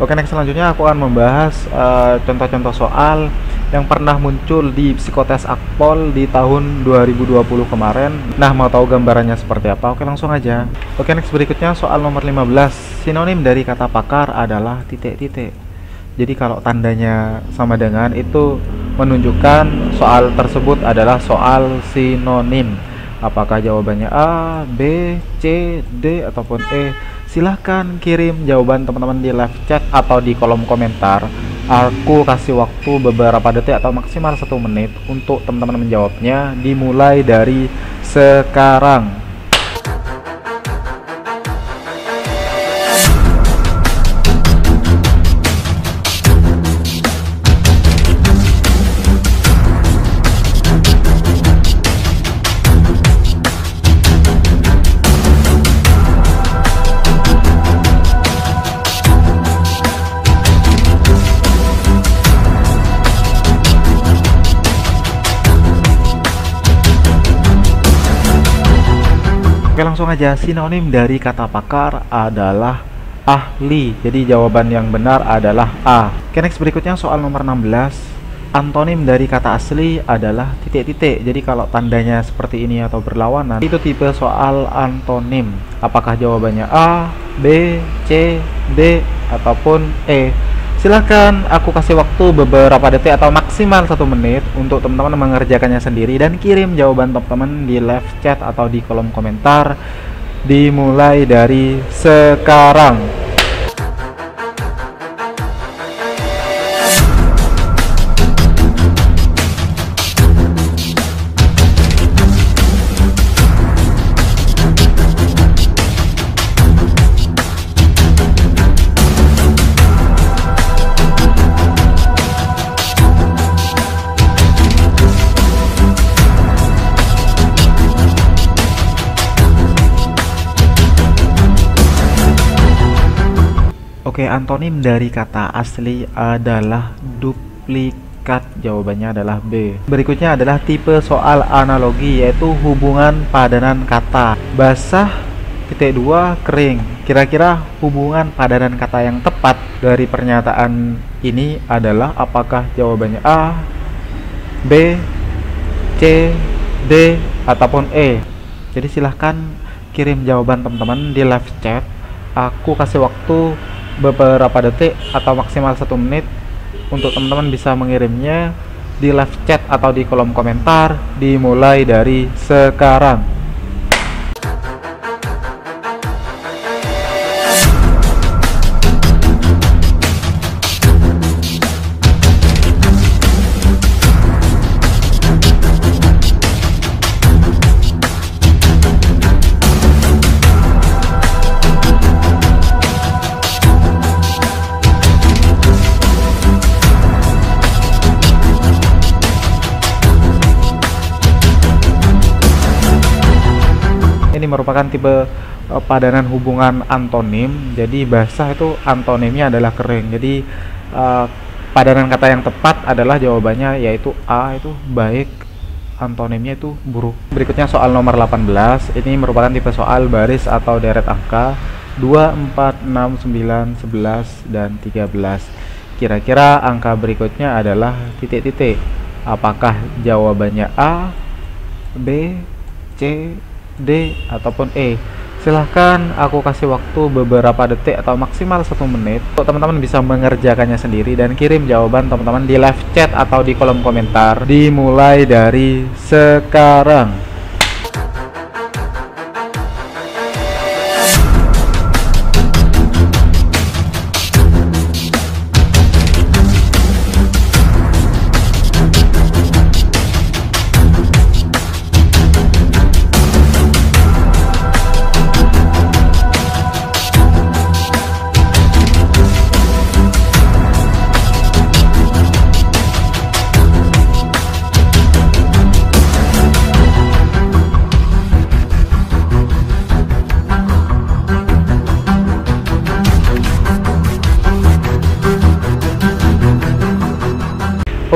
Oke, next selanjutnya aku akan membahas contoh-contoh soal yang pernah muncul di psikotes Akpol di tahun 2020 kemarin. Nah, mau tahu gambarannya seperti apa? Oke, langsung aja. Oke, next berikutnya soal nomor 15. Sinonim dari kata pakar adalah titik-titik. Jadi kalau tandanya sama dengan itu menunjukkan soal tersebut adalah soal sinonim. Apakah jawabannya A, B, C, D, ataupun E? Silahkan kirim jawaban teman-teman di live chat atau di kolom komentar. Aku kasih waktu beberapa detik atau maksimal 1 menit untuk teman-teman menjawabnya, dimulai dari sekarang. Oke, langsung aja. Sinonim dari kata pakar adalah ahli. Jadi jawaban yang benar adalah A. Oke, next berikutnya soal nomor 16. Antonim dari kata asli adalah titik-titik. Jadi kalau tandanya seperti ini atau berlawanan, itu tipe soal antonim. Apakah jawabannya A, B, C, D, ataupun E? Silahkan aku kasih waktu beberapa detik atau maksimal 1 menit untuk teman-teman mengerjakannya sendiri dan kirim jawaban teman-teman di live chat atau di kolom komentar, dimulai dari sekarang. Oke, antonim dari kata asli adalah duplikat. Jawabannya adalah B. Berikutnya adalah tipe soal analogi, yaitu hubungan padanan kata. Basah, titik 2, kering. Kira-kira hubungan padanan kata yang tepat dari pernyataan ini adalah apakah jawabannya A, B, C, D, ataupun E? Jadi silahkan kirim jawaban teman-teman di live chat. Aku kasih waktu beberapa detik atau maksimal 1 menit untuk teman-teman bisa mengirimnya di live chat atau di kolom komentar, dimulai dari sekarang. Ini merupakan tipe padanan hubungan antonim. Jadi basah itu antonimnya adalah kering. Jadi padanan kata yang tepat adalah jawabannya yaitu A, itu baik, antonimnya itu buruk. Berikutnya soal nomor 18. Ini merupakan tipe soal baris atau deret angka 2, 4, 6, 9, 11, dan 13. Kira-kira angka berikutnya adalah titik-titik. Apakah jawabannya A, B, C, D, ataupun E? Silahkan aku kasih waktu beberapa detik atau maksimal 1 menit untuk teman-teman bisa mengerjakannya sendiri dan kirim jawaban teman-teman di live chat atau di kolom komentar dimulai dari sekarang.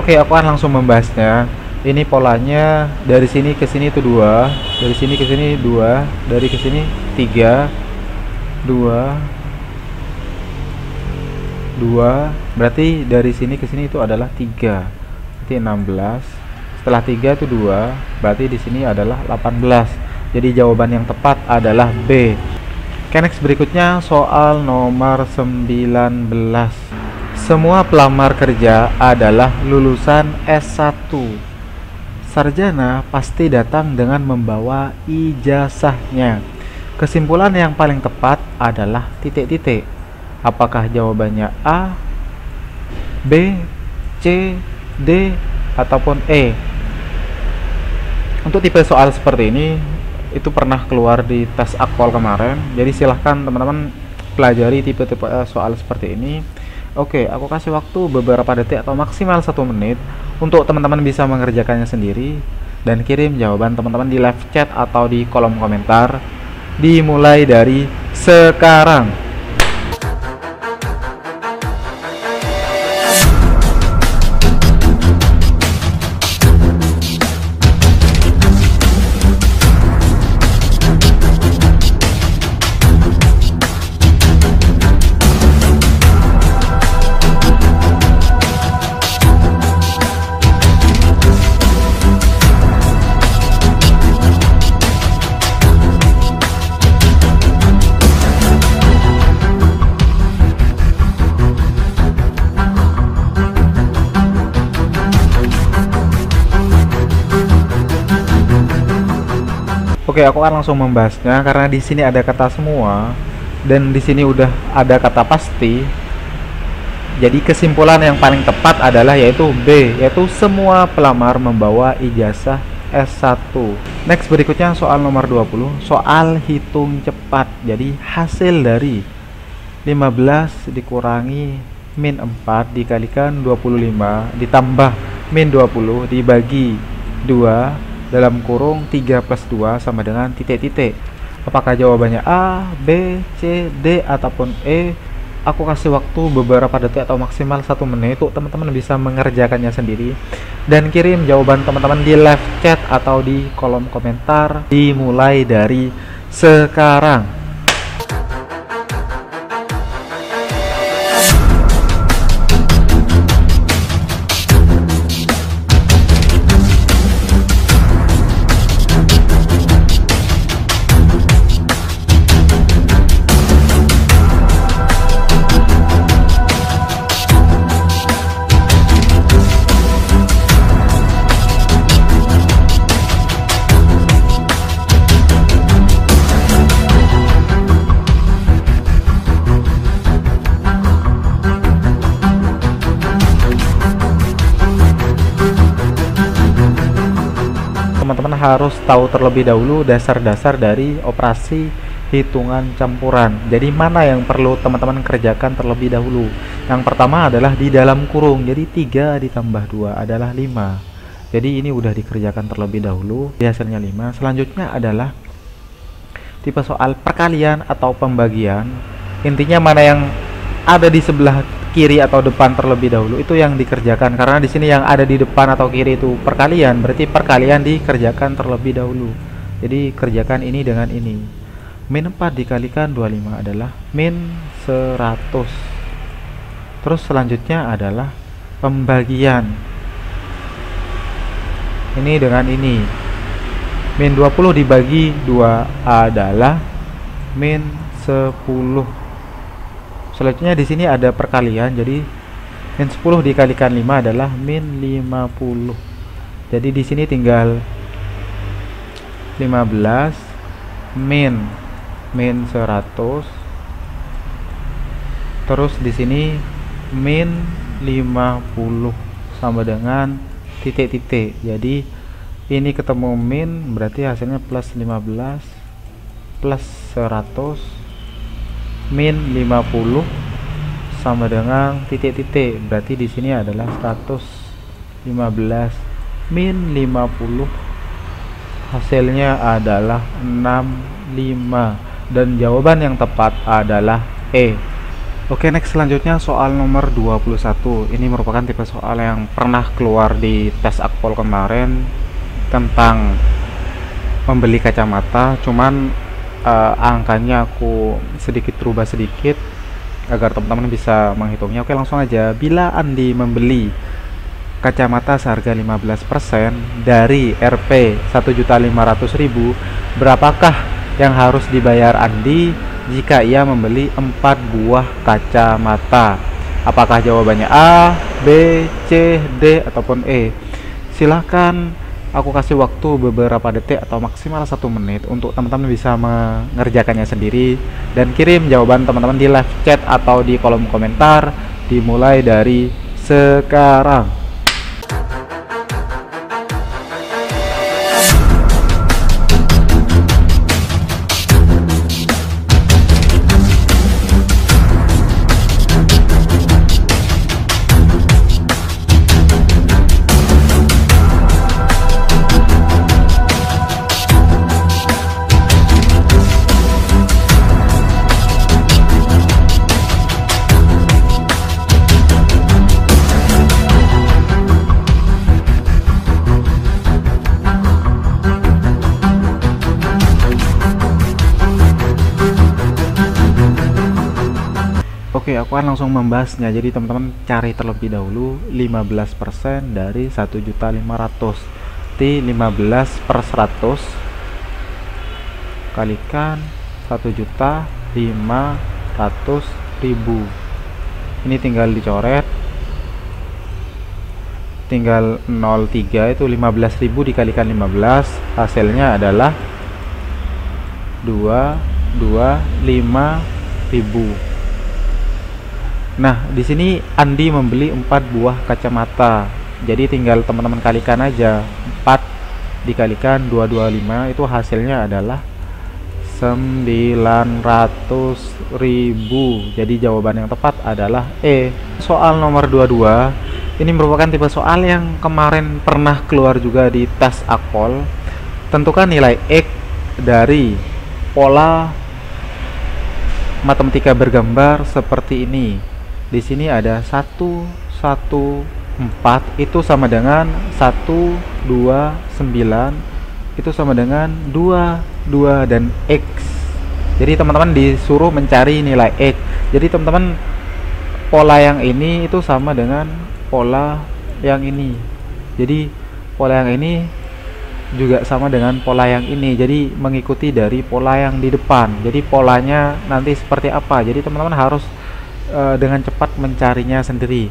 Oke, aku akan langsung membahasnya. Ini polanya dari sini ke sini itu 2, dari sini ke sini 2, dari ke sini 3, 2, 2. Berarti dari sini ke sini itu adalah 3. Berarti 16. Setelah 3 itu 2, berarti di sini adalah 18. Jadi jawaban yang tepat adalah B. Oke, next berikutnya soal nomor 19. Semua pelamar kerja adalah lulusan S1. Sarjana pasti datang dengan membawa ijazahnya. Kesimpulan yang paling tepat adalah titik-titik. Apakah jawabannya A, B, C, D, ataupun E? Untuk tipe soal seperti ini itu pernah keluar di tes akpol kemarin. Jadi silahkan teman-teman pelajari tipe-tipe soal seperti ini. Oke, aku kasih waktu beberapa detik atau maksimal 1 menit untuk teman-teman bisa mengerjakannya sendiri dan kirim jawaban teman-teman di live chat atau di kolom komentar dimulai dari sekarang. Oke, aku akan langsung membahasnya karena di sini ada kata semua dan di sini udah ada kata pasti. Jadi kesimpulan yang paling tepat adalah yaitu B, yaitu semua pelamar membawa ijazah S1. Next berikutnya soal nomor 20, soal hitung cepat. Jadi hasil dari 15 dikurangi min 4 dikalikan 25 ditambah min 20 dibagi 2 dalam kurung 3 plus 2 sama dengan titik-titik. Apakah jawabannya A, B, C, D, ataupun E? Aku kasih waktu beberapa detik atau maksimal 1 menit untuk teman-teman bisa mengerjakannya sendiri dan kirim jawaban teman-teman di live chat atau di kolom komentar dimulai dari sekarang. Teman-teman harus tahu terlebih dahulu dasar-dasar dari operasi hitungan campuran. Jadi mana yang perlu teman-teman kerjakan terlebih dahulu? Yang pertama adalah di dalam kurung. Jadi 3 ditambah 2 adalah 5. Jadi ini udah dikerjakan terlebih dahulu. Hasilnya 5. Selanjutnya adalah tipe soal perkalian atau pembagian. Intinya mana yang ada di sebelah kiri atau depan terlebih dahulu itu yang dikerjakan, karena di sini yang ada di depan atau kiri itu perkalian, berarti perkalian dikerjakan terlebih dahulu. Jadi kerjakan ini dengan ini. Min 4 dikalikan 25 adalah min 100. Terus selanjutnya adalah pembagian. Ini dengan ini. Min 20 dibagi 2 adalah min 10. Selanjutnya di sini ada perkalian, jadi min 10 dikalikan 5 adalah min 50. Jadi di sini tinggal 15 min 100. Terus di sini min 50 sama dengan titik-titik. Jadi ini ketemu min, berarti hasilnya plus 15 plus 100 min 50 sama dengan titik-titik, berarti di sini adalah 115 min 50, hasilnya adalah 65 dan jawaban yang tepat adalah E. Oke, next selanjutnya soal nomor 21. Ini merupakan tipe soal yang pernah keluar di tes akpol kemarin tentang membeli kacamata, cuman angkanya aku sedikit berubah sedikit agar teman-teman bisa menghitungnya. Oke, langsung aja. Bila Andi membeli kacamata seharga 15% dari Rp 1.500.000, berapakah yang harus dibayar Andi jika ia membeli 4 buah kacamata? Apakah jawabannya A, B, C, D, ataupun E? Silahkan aku kasih waktu beberapa detik atau maksimal 1 menit untuk teman-teman bisa mengerjakannya sendiri dan kirim jawaban teman-teman di live chat atau di kolom komentar dimulai dari sekarang. Oke, aku akan langsung membahasnya. Jadi teman-teman cari terlebih dahulu 15% dari 1.500. T 15 per 100 kalikan 1.500.000. Ini tinggal dicoret, tinggal 03, itu 15.000 dikalikan 15, hasilnya adalah 225.000. Nah, di sini Andi membeli 4 buah kacamata. Jadi tinggal teman-teman kalikan aja. 4 dikalikan 225 itu hasilnya adalah 900.000. Jadi jawaban yang tepat adalah E. Soal nomor 22. Ini merupakan tipe soal yang kemarin pernah keluar juga di tes akpol. Tentukan nilai X dari pola matematika bergambar seperti ini. Di sini ada 1, 1, 4 itu sama dengan 1, 2, 9 itu sama dengan 2, 2 dan X. Jadi teman-teman disuruh mencari nilai X. Jadi teman-teman pola yang ini itu sama dengan pola yang ini. Jadi pola yang ini juga sama dengan pola yang ini. Jadi mengikuti dari pola yang di depan. Jadi polanya nanti seperti apa. Jadi teman-teman harus dengan cepat mencarinya sendiri.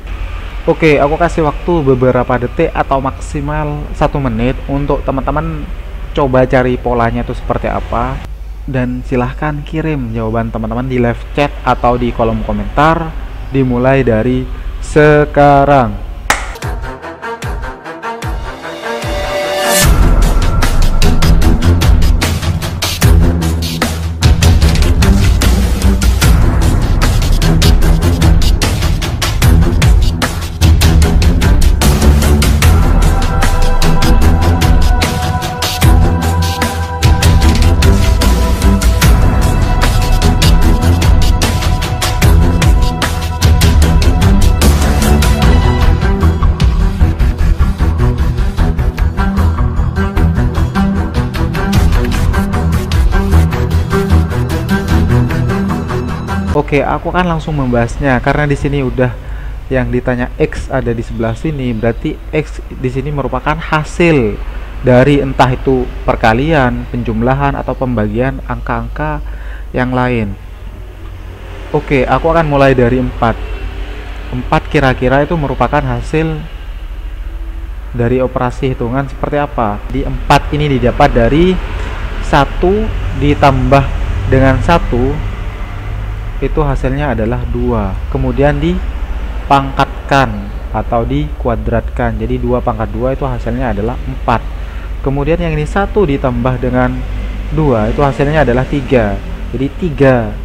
Oke, aku kasih waktu beberapa detik atau maksimal 1 menit untuk teman-teman coba cari polanya itu seperti apa, dan silahkan kirim jawaban teman-teman di live chat atau di kolom komentar dimulai dari sekarang. Oke, aku akan langsung membahasnya karena di sini udah yang ditanya X ada di sebelah sini, berarti X di sini merupakan hasil dari entah itu perkalian, penjumlahan atau pembagian angka-angka yang lain. Oke, aku akan mulai dari 4. 4 kira-kira itu merupakan hasil dari operasi hitungan seperti apa. Di 4 ini didapat dari 1 ditambah dengan 1 itu hasilnya adalah 2. Kemudian dipangkatkan atau dikuadratkan. Jadi 2 pangkat 2 itu hasilnya adalah 4. Kemudian yang ini 1 ditambah dengan 2 itu hasilnya adalah 3. Jadi 3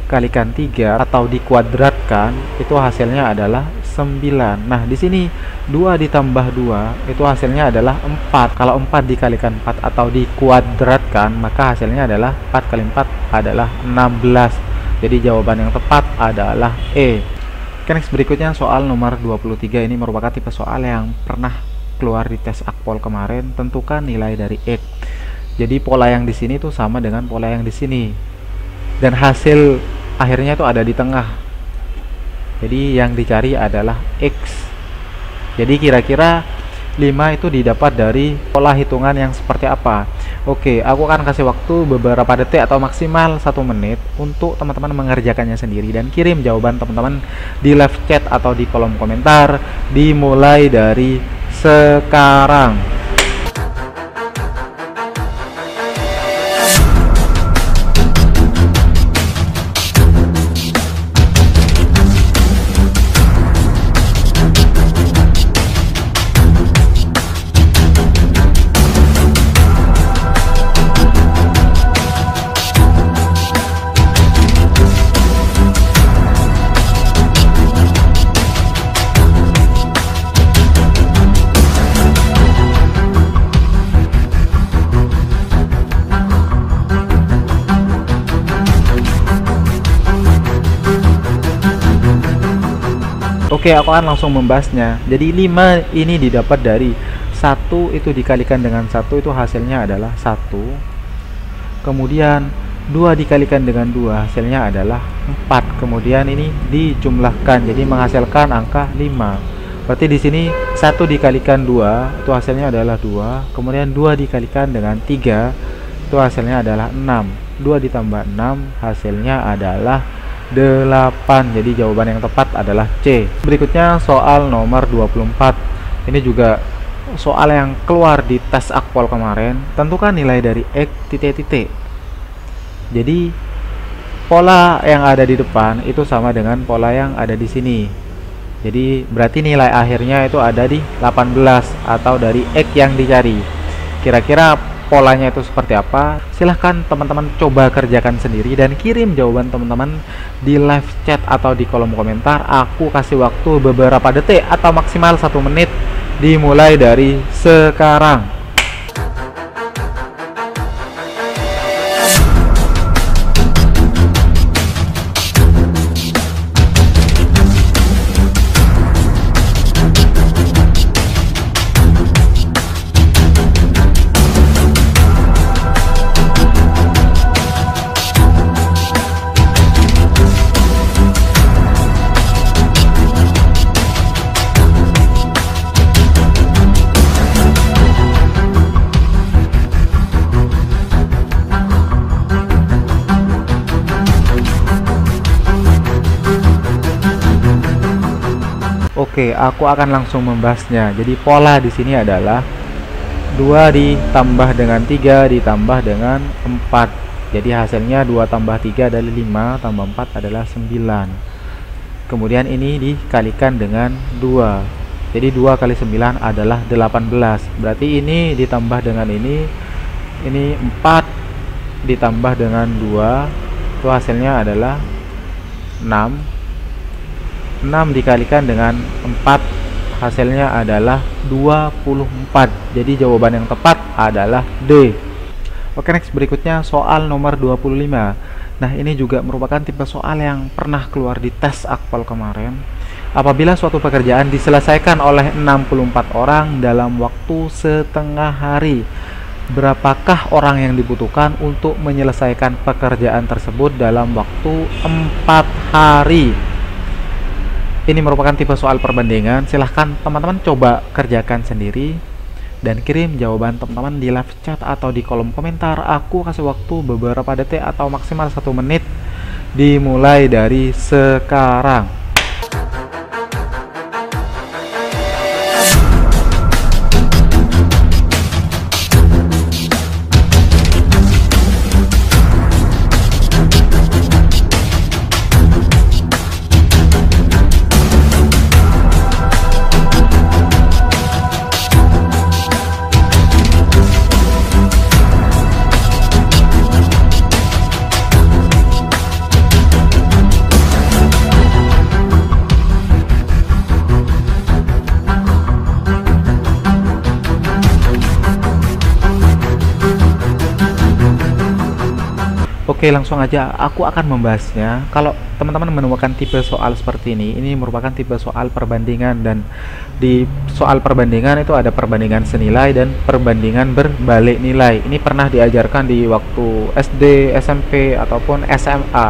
kalikan 3 atau dikuadratkan itu hasilnya adalah 9. Nah, di sini 2 ditambah 2 itu hasilnya adalah 4. Kalau 4 dikalikan 4 atau dikuadratkan, maka hasilnya adalah 4 kali 4 adalah 16. Jadi jawaban yang tepat adalah E. Oke, next berikutnya soal nomor 23. Ini merupakan tipe soal yang pernah keluar di tes akpol kemarin. Tentukan nilai dari X. Jadi pola yang di sini tuh sama dengan pola yang di sini. Dan hasil akhirnya itu ada di tengah. Jadi yang dicari adalah X. Jadi kira-kira 5 itu didapat dari pola hitungan yang seperti apa? Oke, aku akan kasih waktu beberapa detik atau maksimal 1 menit untuk teman-teman mengerjakannya sendiri dan kirim jawaban teman-teman di live chat atau di kolom komentar dimulai dari sekarang. Oke, aku akan langsung membahasnya. Jadi 5 ini didapat dari 1 itu dikalikan dengan 1 itu hasilnya adalah 1. Kemudian 2 dikalikan dengan 2 hasilnya adalah 4. Kemudian ini dijumlahkan jadi menghasilkan angka 5. Berarti di sini 1 dikalikan 2 itu hasilnya adalah 2. Kemudian 2 dikalikan dengan 3 itu hasilnya adalah 6. 2 ditambah 6 hasilnya adalah 8. Jadi jawaban yang tepat adalah C. Berikutnya soal nomor 24. Ini juga soal yang keluar di tes akpol kemarin. Tentukan nilai dari X titik-titik. Jadi pola yang ada di depan itu sama dengan pola yang ada di sini. Jadi berarti nilai akhirnya itu ada di 18 atau dari X yang dicari. Kira-kira polanya itu seperti apa? Silahkan teman-teman coba kerjakan sendiri dan kirim jawaban teman-teman di live chat atau di kolom komentar. Aku kasih waktu beberapa detik atau maksimal 1 menit dimulai dari sekarang. Oke, aku akan langsung membahasnya. Jadi pola di sini adalah 2 ditambah dengan 3 ditambah dengan 4. Jadi hasilnya 2 tambah 3 adalah 5, tambah 4 adalah 9. Kemudian ini dikalikan dengan 2. Jadi 2 kali 9 adalah 18. Berarti ini ditambah dengan ini 4 ditambah dengan 2 itu hasilnya adalah 6. 6 dikalikan dengan 4 hasilnya adalah 24. Jadi jawaban yang tepat adalah D. Oke, next berikutnya soal nomor 25. Nah, ini juga merupakan tipe soal yang pernah keluar di tes akpol kemarin. Apabila suatu pekerjaan diselesaikan oleh 64 orang dalam waktu setengah hari, berapakah orang yang dibutuhkan untuk menyelesaikan pekerjaan tersebut dalam waktu 4 hari? Ini merupakan tipe soal perbandingan. Silahkan teman-teman coba kerjakan sendiri dan kirim jawaban teman-teman di live chat atau di kolom komentar. Aku kasih waktu beberapa detik atau maksimal 1 menit, dimulai dari sekarang. Oke, langsung aja aku akan membahasnya. Kalau teman-teman menemukan tipe soal seperti ini merupakan tipe soal perbandingan, dan di soal perbandingan itu ada perbandingan senilai dan perbandingan berbalik nilai. Ini pernah diajarkan di waktu SD, SMP ataupun SMA.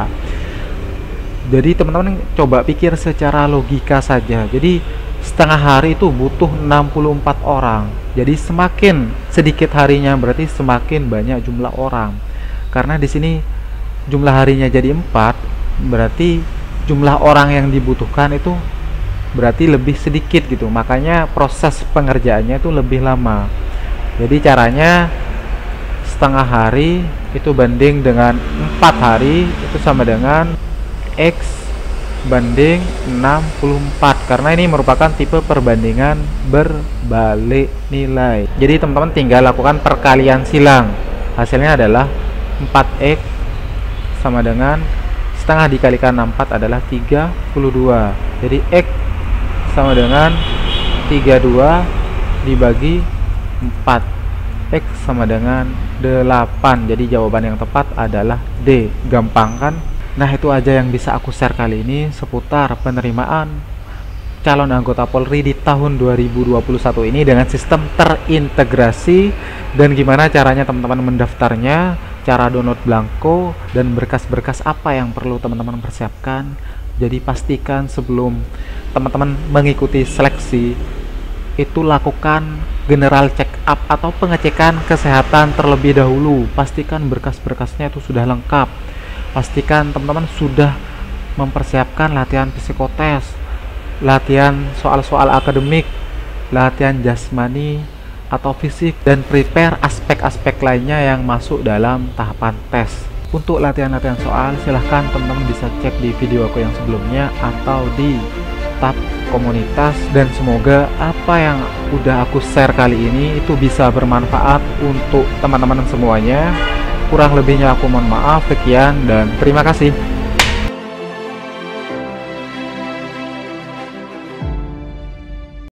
Jadi teman-teman coba pikir secara logika saja. Jadi setengah hari itu butuh 64 orang. Jadi semakin sedikit harinya berarti semakin banyak jumlah orang. Karena di sini jumlah harinya jadi 4, berarti jumlah orang yang dibutuhkan itu berarti lebih sedikit gitu. Makanya proses pengerjaannya itu lebih lama. Jadi caranya setengah hari itu banding dengan 4 hari itu sama dengan X banding 64, karena ini merupakan tipe perbandingan berbalik nilai. Jadi teman-teman tinggal lakukan perkalian silang. Hasilnya adalah 4X sama dengan setengah dikalikan 64 adalah 32. Jadi X sama dengan 32 dibagi 4. X sama dengan 8. Jadi jawaban yang tepat adalah D. Gampang kan? Nah, itu aja yang bisa aku share kali ini seputar penerimaan calon anggota Polri di tahun 2021 ini dengan sistem terintegrasi, dan gimana caranya teman-teman mendaftarnya, cara download belangko, dan berkas-berkas apa yang perlu teman-teman persiapkan. Jadi pastikan sebelum teman-teman mengikuti seleksi itu lakukan general check up atau pengecekan kesehatan terlebih dahulu. Pastikan berkas-berkasnya itu sudah lengkap. Pastikan teman-teman sudah mempersiapkan latihan psikotes, latihan soal-soal akademik, latihan jasmani atau fisik, dan prepare aspek-aspek lainnya yang masuk dalam tahapan tes. Untuk latihan-latihan soal silahkan teman-teman bisa cek di video aku yang sebelumnya atau di tab komunitas, dan semoga apa yang udah aku share kali ini itu bisa bermanfaat untuk teman-teman semuanya. Kurang lebihnya aku mohon maaf. Sekian dan terima kasih.